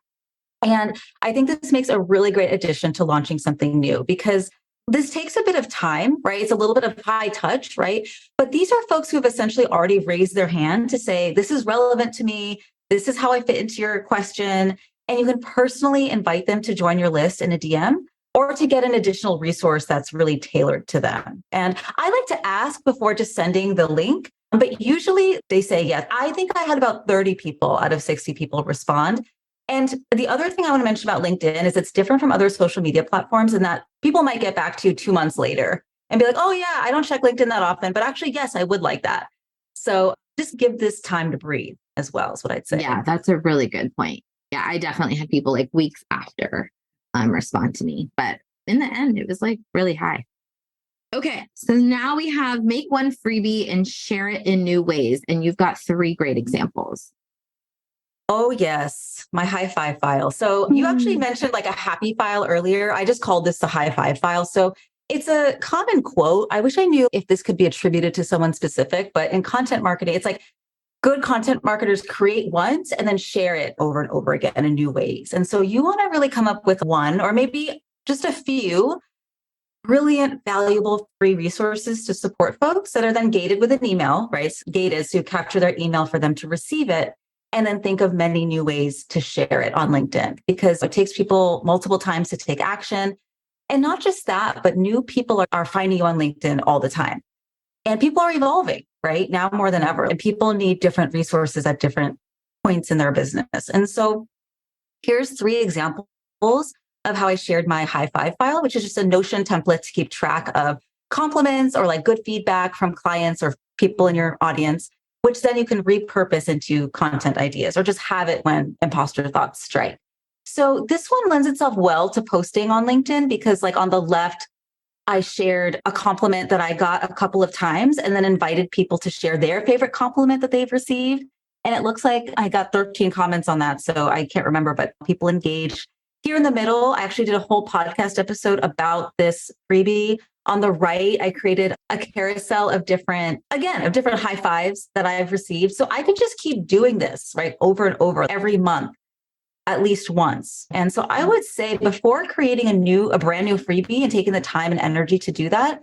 And I think this makes a really great addition to launching something new because this takes a bit of time, right? It's a little bit of high touch, right? But these are folks who have essentially already raised their hand to say, this is relevant to me. This is how I fit into your question. And you can personally invite them to join your list in a DM or to get an additional resource that's really tailored to them. And I like to ask before just sending the link, but usually they say yes. I think I had about 30 people out of 60 people respond. And the other thing I want to mention about LinkedIn is it's different from other social media platforms in that people might get back to you 2 months later and be like, oh yeah, I don't check LinkedIn that often, but actually, yes, I would like that. So just give this time to breathe as well is what I'd say. Yeah, that's a really good point. Yeah, I definitely had people like weeks after respond to me, but in the end, it was like really high. Okay, so now we have make one freebie and share it in new ways. And you've got 3 great examples. Oh, yes. My high five file. So you actually mentioned like a happy file earlier. I just called this the high five file. So It's a common quote. I wish I knew if this could be attributed to someone specific, but in content marketing, it's like good content marketers create once and then share it over and over again in new ways. And so you want to really come up with one or maybe just a few brilliant, valuable free resources to support folks that are then gated with an email, right? Gated, so you capture their email for them to receive it. And then think of many new ways to share it on LinkedIn because it takes people multiple times to take action. And not just that, but new people are finding you on LinkedIn all the time. And people are evolving, right? Now more than ever. And people need different resources at different points in their business. And so here's 3 examples of how I shared my high five file, which is just a Notion template to keep track of compliments or like good feedback from clients or people in your audience, which then you can repurpose into content ideas or just have it when imposter thoughts strike. So this one lends itself well to posting on LinkedIn because like on the left, I shared a compliment that I got a couple of times and then invited people to share their favorite compliment that they've received. And it looks like I got 13 comments on that. So I can't remember, but people engaged. Here in the middle, I actually did a whole podcast episode about this freebie. On the right, I created a carousel of different high fives that I've received. So I could just keep doing this, right, over and over every month, at least once. And so I would say before creating a brand new freebie and taking the time and energy to do that,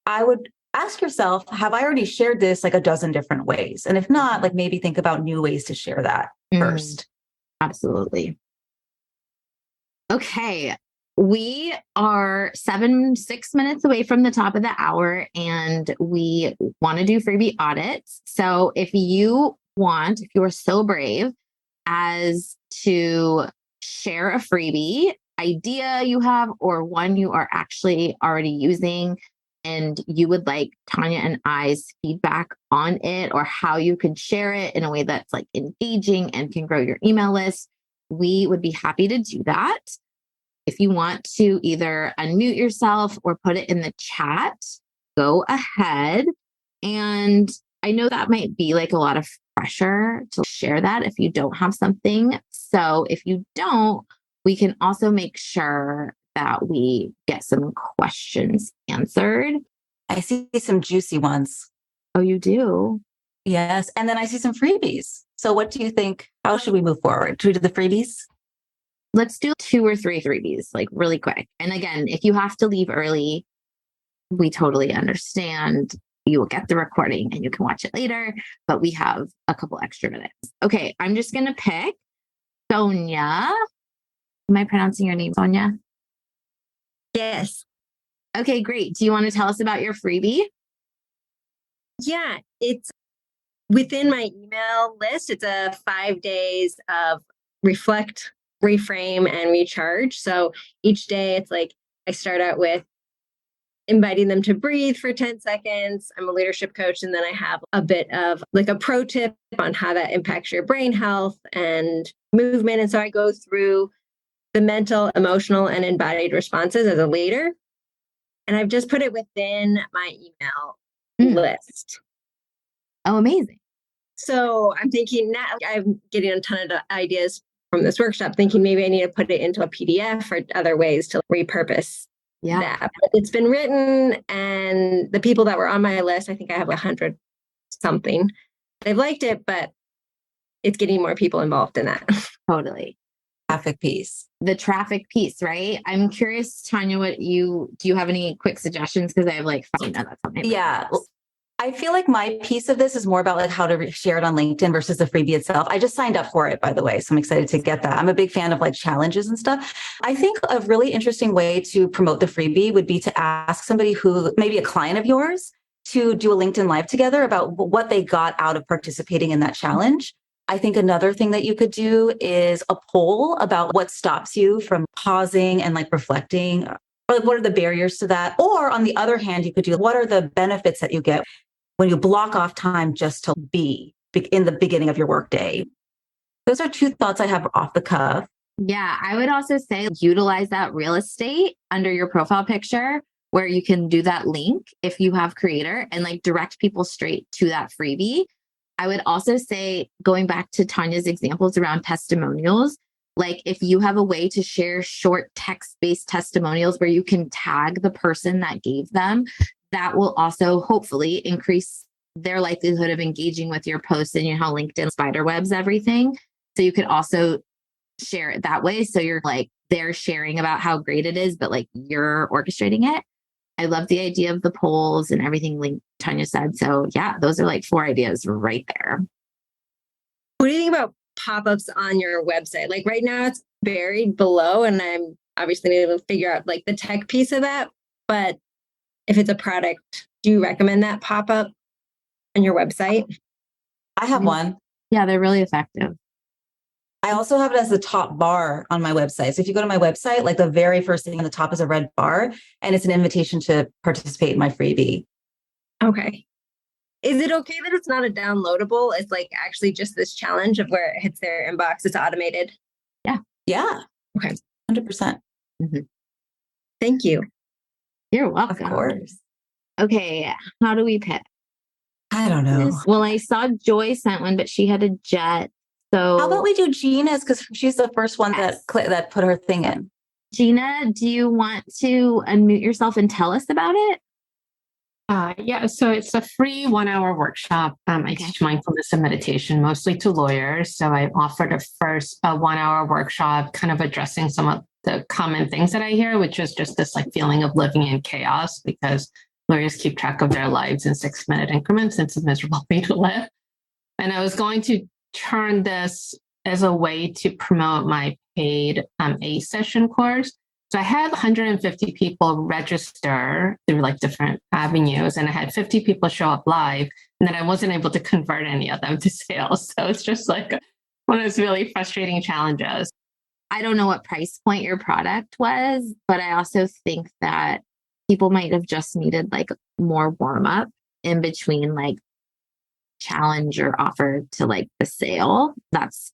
I would ask yourself, have I already shared this like a dozen different ways? And if not, like maybe think about new ways to share that first. Absolutely. Okay. We are 6 minutes away from the top of the hour and we want to do freebie audits. So if you are so brave as to share a freebie idea you have or one you are actually already using and you would like Tania and I's feedback on it or how you could share it in a way that's like engaging and can grow your email list, we would be happy to do that. If you want to either unmute yourself or put it in the chat, go ahead. And I know that might be like a lot of pressure to share that if you don't have something. So if you don't, we can also make sure that we get some questions answered. I see some juicy ones. Oh, you do? Yes. And then I see some freebies. So what do you think? How should we move forward? Should we do the freebies? Let's do 2 or 3 freebies, like really quick. And again, if you have to leave early, we totally understand. You will get the recording and you can watch it later, but we have a couple extra minutes. Okay, I'm just going to pick Sonia. Am I pronouncing your name, Sonia? Yes. Okay, great. Do you want to tell us about your freebie? Yeah, it's within my email list. It's a 5 days of reflect, reframe, and recharge. So each day it's like I start out with inviting them to breathe for 10 seconds. I'm a leadership coach. And then I have a bit of like a pro tip on how that impacts your brain health and movement. And so I go through the mental, emotional, and embodied responses as a leader. And I've just put it within my email list. Oh, amazing. So I'm thinking now I'm getting a ton of ideas from this workshop, thinking maybe I need to put it into a PDF or other ways to repurpose that. But it's been written and the people that were on my list, I think I have 100 something. They've liked it, but it's getting more people involved in that. Totally. The traffic piece, right? I'm curious, Tania, do you have any quick suggestions? Because I have like 5 minutes on my list. I feel like my piece of this is more about like how to share it on LinkedIn versus the freebie itself. I just signed up for it, by the way. So I'm excited to get that. I'm a big fan of like challenges and stuff. I think a really interesting way to promote the freebie would be to ask somebody who maybe a client of yours to do a LinkedIn Live together about what they got out of participating in that challenge. I think another thing that you could do is a poll about what stops you from pausing and like reflecting. Or what are the barriers to that? Or on the other hand, you could do what are the benefits that you get when you block off time just to be in the beginning of your workday. Those are 2 thoughts I have off the cuff. Yeah, I would also say utilize that real estate under your profile picture where you can do that link if you have Creator and like direct people straight to that freebie. I would also say, going back to Tania's examples around testimonials, Like if you have a way to share short text-based testimonials where you can tag the person that gave them, that will also hopefully increase their likelihood of engaging with your posts, and you know how LinkedIn spiderwebs everything. So you could also share it that way. So you're like, they're sharing about how great it is, but like you're orchestrating it. I love the idea of the polls and everything Tania said. So yeah, those are like 4 ideas right there. What do you think about pop-ups on your website? Like right now it's buried below, and I'm obviously need to figure out like the tech piece of that. But if it's a product, do you recommend that pop-up on your website? I have one. Yeah, they're really effective. I also have it as the top bar on my website. So if you go to my website, like the very first thing on the top is a red bar, and it's an invitation to participate in my freebie. Okay. Is it okay that it's not a downloadable? It's like actually just this challenge of where it hits their inbox. It's automated. Yeah. Okay. 100%. Mm-hmm. Thank you. You're welcome. Of course. Okay. How do we pick? I don't know. Well, I saw Joy sent one, but she had a jet. So How about we do Gina's, because she's the first one Yes. that put her thing in. Gina, do you want to unmute yourself and tell us about it? Yeah, so it's a free 1-hour workshop. I teach mindfulness and meditation mostly to lawyers. So I offered a first 1-hour workshop kind of addressing some of the common things that I hear, which is just this like feeling of living in chaos because lawyers keep track of their lives in 6-minute increments. It's a miserable way to live. And I was going to turn this as a way to promote my paid A-session course. So I had 150 people register through like different avenues, and I had 50 people show up live, and then I wasn't able to convert any of them to sales. So it's just like one of those really frustrating challenges. I don't know what price point your product was, but I also think that people might have just needed like more warm up in between like challenge or offer to like the sale. That's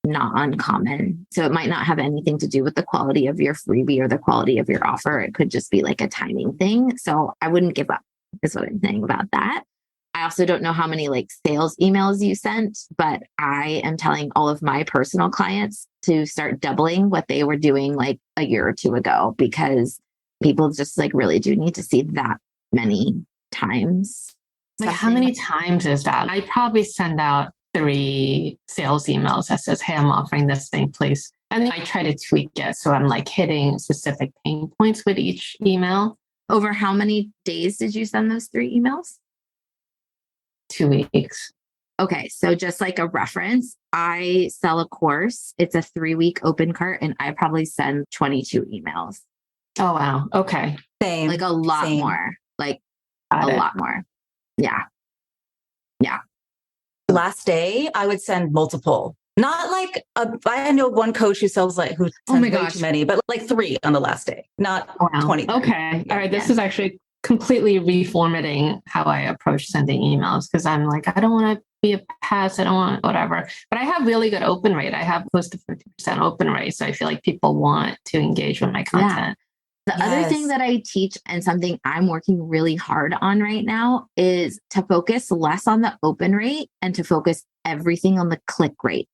not uncommon. So it might not have anything to do with the quality of your freebie or the quality of your offer. It could just be like a timing thing. So I wouldn't give up, is what I'm saying about that. I also don't know how many like sales emails you sent, but I am telling all of my personal clients to start doubling what they were doing like a year or 2 ago, because people just like really do need to see that many times. Like how many times is that? I probably send out 3 sales emails that says, hey, I'm offering this thing, please. And I try to tweak it. So I'm like hitting specific pain points with each email. Over how many days did you send those 3 emails? 2 weeks. Okay. So just like a reference, I sell a course. It's a 3-week open cart, and I probably send 22 emails. Oh, wow. Okay. Same. Like a lot Same. more. Like Got a it. lot more. Yeah. Last day, I would send multiple. Not like I know one coach who sells like who sends my way gosh. too many, but like 3 on the last day, not Wow. 20. Okay. All right. This Yeah. is actually completely reformatting how I approach sending emails, because I'm like, I don't want to be a pest. I don't want whatever. But I have really good open rate. I have close to 50% open rate. So I feel like people want to engage with my content. The other thing Yes. that I teach, and something I'm working really hard on right now, is to focus less on the open rate and to focus everything on the click rate.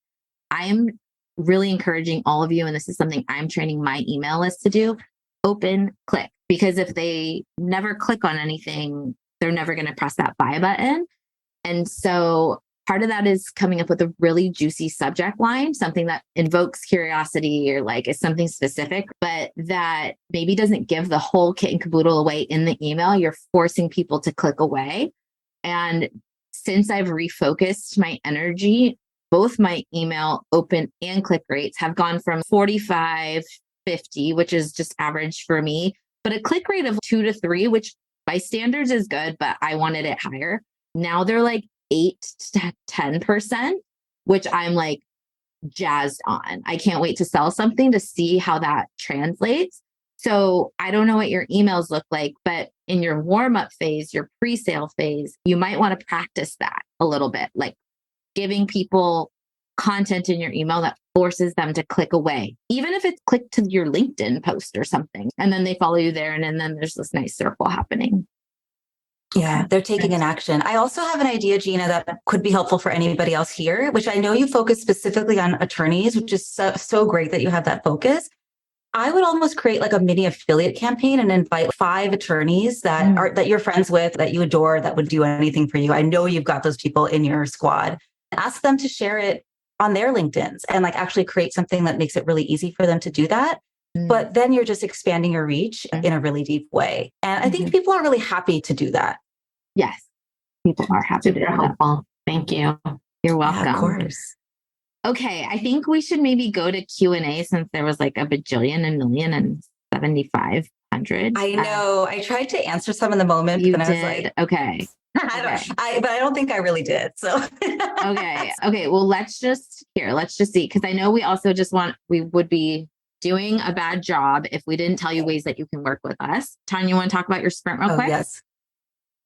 I'm really encouraging all of you, and this is something I'm training my email list to do, open click. Because if they never click on anything, they're never going to press that buy button. And so part of that is coming up with a really juicy subject line, something that invokes curiosity or like is something specific, but that maybe doesn't give the whole kit and caboodle away in the email. You're forcing people to click away. And since I've refocused my energy, both my email open and click rates have gone from 45, 50, which is just average for me, but a click rate of 2 to 3, which by standards is good, but I wanted it higher. Now they're like 8 to 10%, which I'm like jazzed on. I can't wait to sell something to see how that translates. So I don't know what your emails look like, but in your warm-up phase, your pre-sale phase, you might want to practice that a little bit, like giving people content in your email that forces them to click away, even if it's click to your LinkedIn post or something, and then they follow you there, and then there's this nice circle happening. Yeah, they're taking an action. I also have an idea, Gina, that could be helpful for anybody else here, which I know you focus specifically on attorneys, which is so great that you have that focus. I would almost create like a mini affiliate campaign and invite 5 attorneys that you're friends with, that you adore, that would do anything for you. I know you've got those people in your squad. Ask them to share it on their LinkedIns and like actually create something that makes it really easy for them to do that. But then you're just expanding your reach in a really deep way. And I think people are really happy to do that. Yes. People are happy to do that. Helpful. Thank you. You're welcome. Yeah, of course. Okay. I think we should maybe go to Q&A since there was like a bajillion, a million, and 7,500. I know. I tried to answer some in the moment. You but then did? I was like, okay. but I don't think I really did. So Okay. Well, let's just see. Cause I know we would be doing a bad job if we didn't tell you ways that you can work with us. Tanya, you want to talk about your sprint real quick? Yes.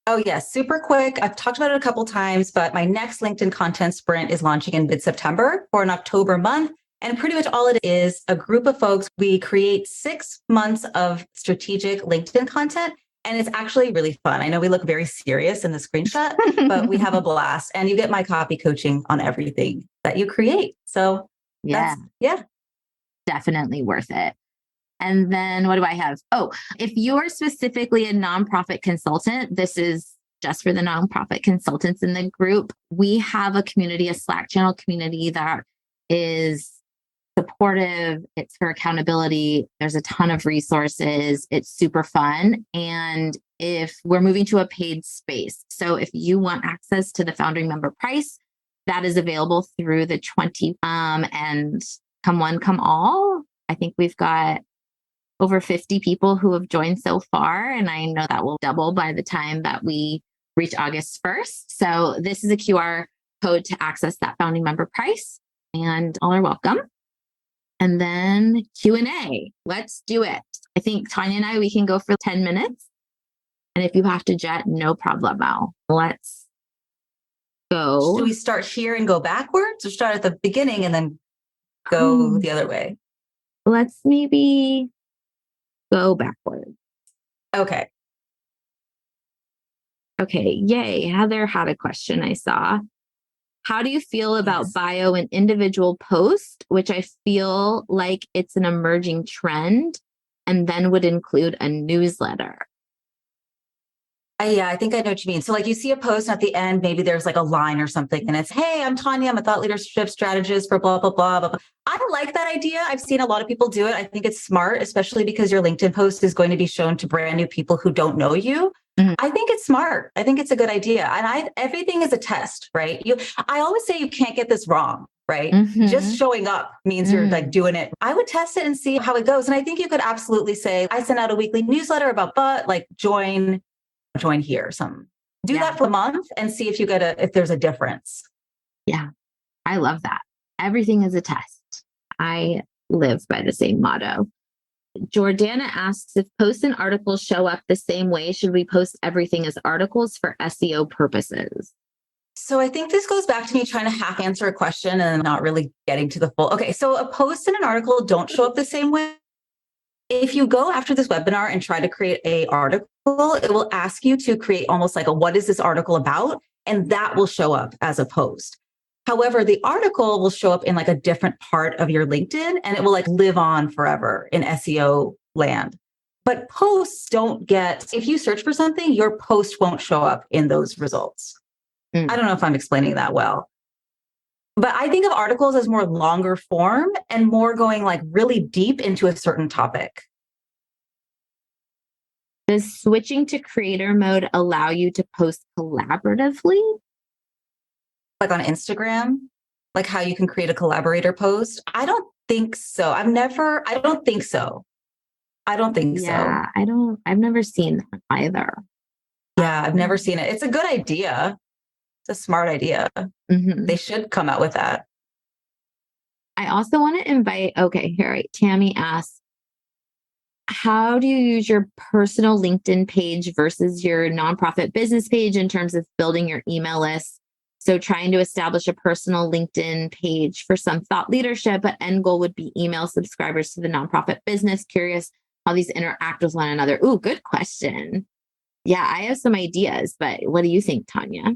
Oh, yes. Super quick. I've talked about it a couple times, but my next LinkedIn content sprint is launching in mid-September for an October month. And pretty much all it is a group of folks. We create 6 months of strategic LinkedIn content. And it's actually really fun. I know we look very serious in the screenshot, but we have a blast. And you get my copy coaching on everything that you create. So yeah. Definitely worth it. And then what do I have? Oh, if you're specifically a nonprofit consultant, this is just for the nonprofit consultants in the group. We have a community, a Slack channel community that is supportive. It's for accountability. There's a ton of resources. It's super fun. And if we're moving to a paid space, so if you want access to the founding member price, that is available through the 20 and come one, come all. I think we've got over 50 people who have joined so far. And I know that will double by the time that we reach August 1st. So this is a QR code to access that founding member price, and all are welcome. And then Q&A. Let's do it. I think Tanya and we can go for 10 minutes. And if you have to jet, no problemo. Let's go. Do we start here and go backwards, or start at the beginning and then go the other way? Let's maybe go backwards. Okay. Yay. Heather had a question I saw. How do you feel about bio and individual post, which I feel like it's an emerging trend, and then would include a newsletter? Yeah, I think I know what you mean. So like you see a post and at the end, maybe there's like a line or something and it's, hey, I'm Tanya. I'm a thought leadership strategist for blah, blah, blah, blah, blah. I like that idea. I've seen a lot of people do it. I think it's smart, especially because your LinkedIn post is going to be shown to brand new people who don't know you. I think it's smart. I think it's a good idea. And everything is a test, right? I always say you can't get this wrong, right? Just showing up means you're like doing it. I would test it and see how it goes. And I think you could absolutely say, I send out a weekly newsletter about like join here, do that for a month and see if if there's a difference. Yeah. I love that. Everything is a test. I live by the same motto. Jordana asks, if posts and articles show up the same way, should we post everything as articles for SEO purposes? So I think this goes back to me trying to half answer a question and not really getting to the full. Okay. So a post and an article don't show up the same way. If you go after this webinar and try to create an article, it will ask you to create almost like what is this article about? And that will show up as a post. However, the article will show up in like a different part of your LinkedIn and it will like live on forever in SEO land. But posts don't if you search for something, your post won't show up in those results. I don't know if I'm explaining that well. But I think of articles as more longer form and more going like really deep into a certain topic. Does switching to creator mode allow you to post collaboratively? Like on Instagram, like how you can create a collaborator post? I don't think so. I don't think so. Yeah, I've never seen that either. Yeah, I've never seen it. It's a good idea. It's a smart idea. They should come out with that. I also want to invite, Tammy asks, how do you use your personal LinkedIn page versus your nonprofit business page in terms of building your email list? So trying to establish a personal LinkedIn page for some thought leadership, but end goal would be email subscribers to the nonprofit business. Curious how these interact with one another. Ooh, good question. Yeah, I have some ideas, but what do you think, Tanya?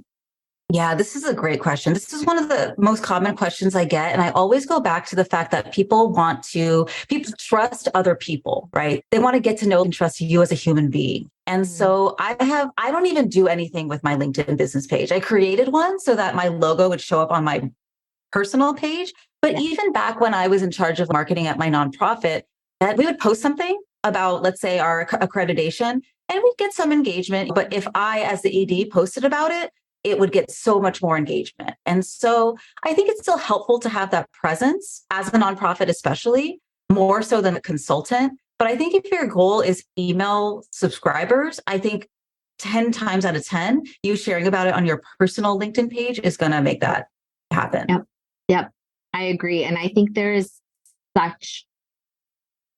Yeah, this is a great question. This is one of the most common questions I get. And I always go back to the fact that people trust other people, right? They want to get to know and trust you as a human being. And so I don't even do anything with my LinkedIn business page. I created one so that my logo would show up on my personal page. But even back when I was in charge of marketing at my nonprofit, that we would post something about, let's say, our accreditation, and we'd get some engagement. But if I, as the ED, posted about it, it would get so much more engagement. And so I think it's still helpful to have that presence as a nonprofit, especially more so than a consultant. But I think if your goal is email subscribers, I think 10 times out of 10, you sharing about it on your personal LinkedIn page is going to make that happen. Yep. I agree. And I think there's such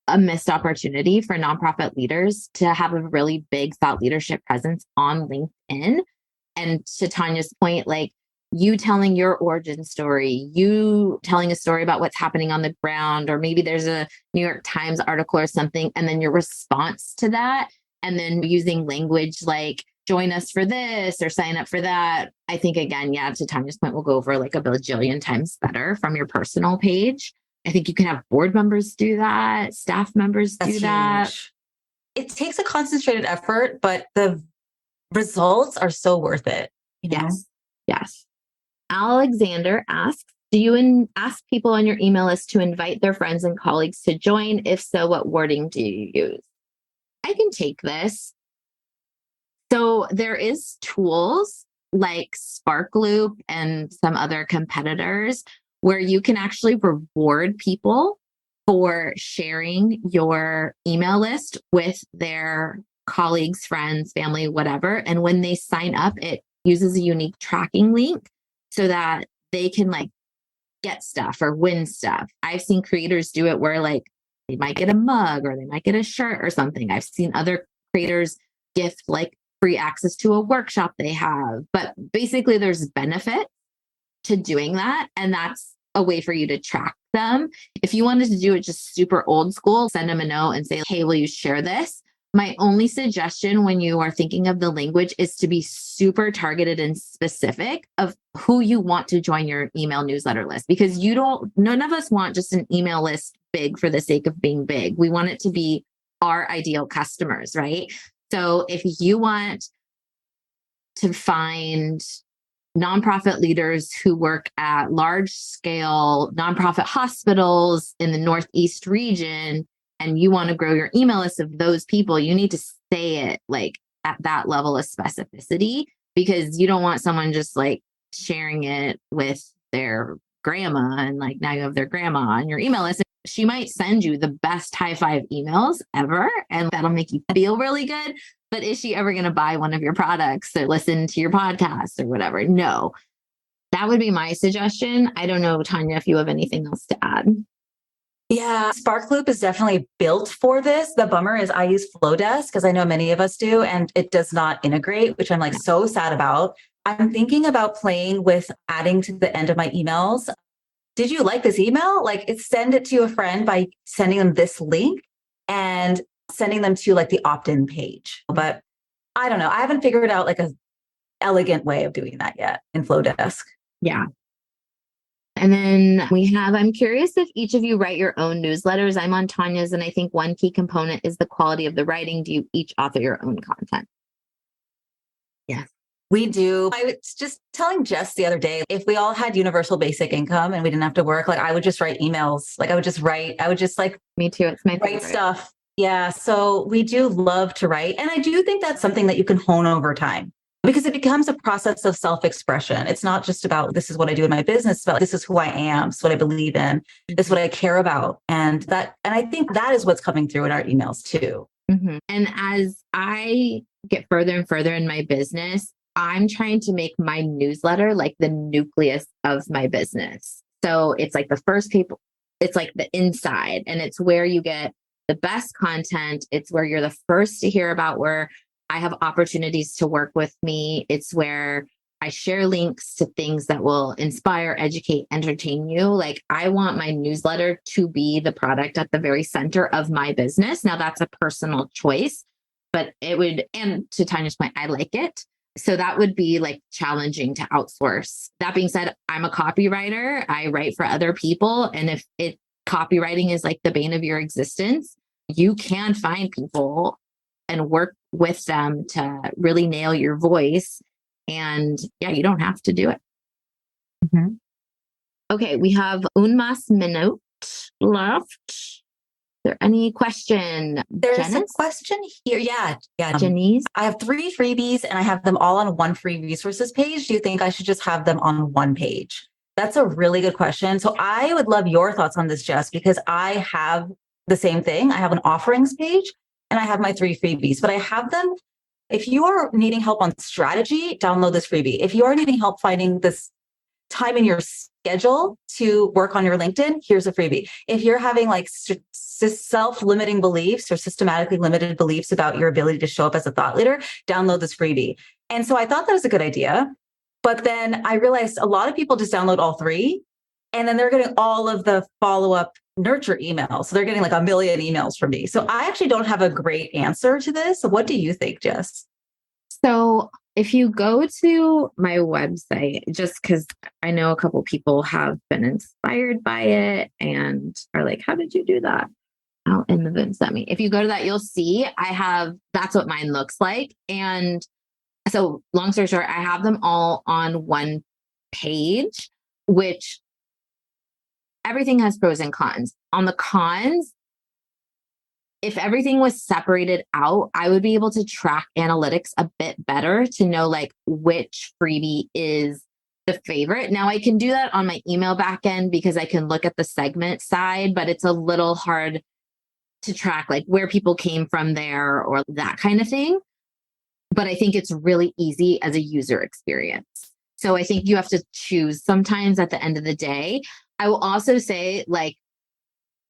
a missed opportunity for nonprofit leaders to have a really big thought leadership presence on LinkedIn. And to Tanya's point, like you telling your origin story, you telling a story about what's happening on the ground, or maybe there's a New York Times article or something, and then your response to that, and then using language like join us for this or sign up for that. I think, again, yeah, to Tanya's point, we'll go over like a bajillion times better from your personal page. I think you can have board members do that, staff members do that. Huge. It takes a concentrated effort, but the results are so worth it. Yes. Alexander asks, do you ask people on your email list to invite their friends and colleagues to join? If so, what wording do you use? I can take this. So there is tools like Sparkloop and some other competitors where you can actually reward people for sharing your email list with their colleagues, friends, family, whatever. And when they sign up, it uses a unique tracking link so that they can like get stuff or win stuff. I've seen creators do it where like they might get a mug or they might get a shirt or something. I've seen other creators gift like free access to a workshop they have. But basically there's benefit to doing that. And that's a way for you to track them. If you wanted to do it just super old school, send them a note and say, hey, will you share this? My only suggestion when you are thinking of the language is to be super targeted and specific of who you want to join your email newsletter list, because none of us want just an email list big for the sake of being big. We want it to be our ideal customers, right? So if you want to find nonprofit leaders who work at large scale nonprofit hospitals in the Northeast region, and you want to grow your email list of those people, you need to say it like at that level of specificity, because you don't want someone just like sharing it with their grandma and like now you have their grandma on your email list. She might send you the best high five emails ever, and that'll make you feel really good. But is she ever going to buy one of your products or listen to your podcast or whatever? No. That would be my suggestion. I don't know, Tanya, if you have anything else to add. Yeah, Sparkloop is definitely built for this. The bummer is I use Flowdesk, because I know many of us do, and it does not integrate, which I'm like so sad about. I'm thinking about playing with adding to the end of my emails. Did you like this email? Like send it to a friend by sending them this link and sending them to like the opt-in page. But I don't know. I haven't figured out like a elegant way of doing that yet in Flowdesk. Yeah. And then I'm curious if each of you write your own newsletters. I'm on Tanya's, and I think one key component is the quality of the writing. Do you each author your own content? Yes. We do. I was just telling Jess the other day, if we all had universal basic income and we didn't have to work, like I would just write emails. Like I would just like, me too. It's my write favorite stuff. Yeah. So we do love to write. And I do think that's something that you can hone over time, because it becomes a process of self-expression. It's not just about this is what I do in my business, it's about this is who I am, this is what I believe in, this is what I care about. And I think that is what's coming through in our emails too. Mm-hmm. And as I get further and further in my business, I'm trying to make my newsletter like the nucleus of my business. So it's like the first people, it's like the inside, and it's where you get the best content. It's where you're the first to hear about where I have opportunities to work with me. It's where I share links to things that will inspire, educate, entertain you. Like I want my newsletter to be the product at the very center of my business. Now that's a personal choice, but it would, and to Tanya's point, I like it. So that would be like challenging to outsource. That being said, I'm a copywriter. I write for other people. And if copywriting is like the bane of your existence, you can find people and work with them to really nail your voice. And yeah, you don't have to do it. Mm-hmm. Okay, we have un más minute left. Is there any question? There's Janice? a question here. Yeah. Janice? I have 3 freebies and I have them all on one free resources page. Do you think I should just have them on one page? That's a really good question. So I would love your thoughts on this, Jess, because I have the same thing. I have an offerings page and I have my 3 freebies, but I have them. If you are needing help on strategy, download this freebie. If you are needing help finding this time in your schedule to work on your LinkedIn, here's a freebie. If you're having like self-limiting beliefs or systematically limited beliefs about your ability to show up as a thought leader, download this freebie. And so I thought that was a good idea. But then I realized a lot of people just download all 3 and then they're getting all of the follow-up nurture emails. So they're getting like 1 million emails from me. So I actually don't have a great answer to this. So what do you think, Jess? So if you go to my website, just because I know a couple people have been inspired by it and are like, how did you do that? Out in the Vince at me. If you go to that, you'll see that's what mine looks like. And so long story short, I have them all on one page, which everything has pros and cons. On the cons, if everything was separated out, I would be able to track analytics a bit better to know like which freebie is the favorite. Now I can do that on my email backend because I can look at the segment side, but it's a little hard to track like where people came from there or that kind of thing. But I think it's really easy as a user experience. So I think you have to choose sometimes at the end of the day. I will also say, like,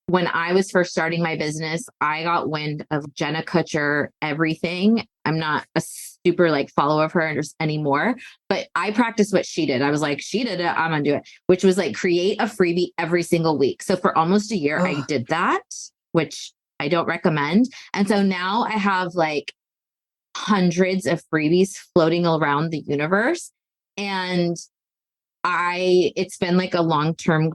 when I was first starting my business, I got wind of Jenna Kutcher everything. I'm not a super like follower of her anymore, but I practiced what she did. I was like, she did it, I'm gonna do it, which was like create a freebie every single week. So for almost a year, I did that, which I don't recommend. And so now I have like hundreds of freebies floating around the universe. And it's been like a long-term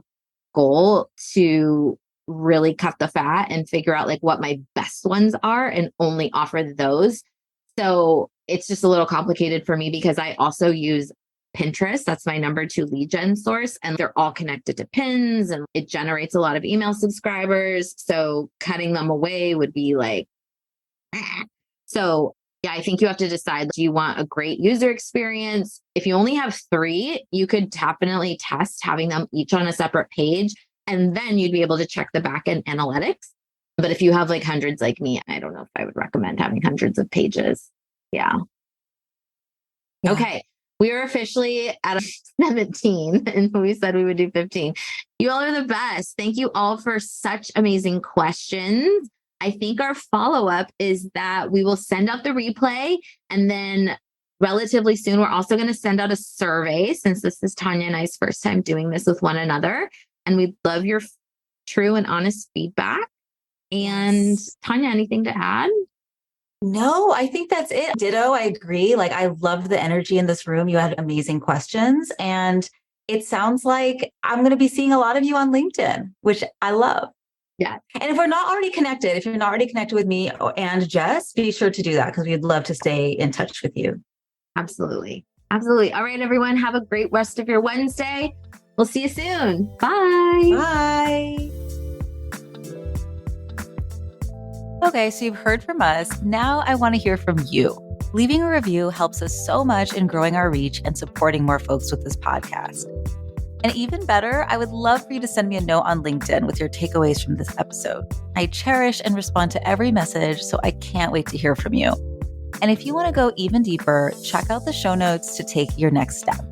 goal to really cut the fat and figure out like what my best ones are and only offer those. So it's just a little complicated for me because I also use Pinterest. That's my number 2 lead gen source. And they're all connected to pins and it generates a lot of email subscribers. So cutting them away would be like, so yeah, I think you have to decide, do you want a great user experience? If you only have 3, you could definitely test having them each on a separate page. And then you'd be able to check the backend analytics. But if you have like hundreds like me, I don't know if I would recommend having hundreds of pages. Yeah. Okay. We are officially at 17 and we said we would do 15. You all are the best. Thank you all for such amazing questions. I think our follow-up is that we will send out the replay and then relatively soon, we're also going to send out a survey since this is Tania and I's first time doing this with one another. And we'd love your true and honest feedback. And Tania, anything to add? No, I think that's it. Ditto. I agree. Like, I loved the energy in this room. You had amazing questions. And it sounds like I'm going to be seeing a lot of you on LinkedIn, which I love. Yeah. And if you're not already connected with me and Jess, be sure to do that because we'd love to stay in touch with you. Absolutely. Absolutely. All right, everyone. Have a great rest of your Wednesday. We'll see you soon. Bye. Bye. Okay, so you've heard from us. Now I want to hear from you. Leaving a review helps us so much in growing our reach and supporting more folks with this podcast. And even better, I would love for you to send me a note on LinkedIn with your takeaways from this episode. I cherish and respond to every message, so I can't wait to hear from you. And if you want to go even deeper, check out the show notes to take your next step.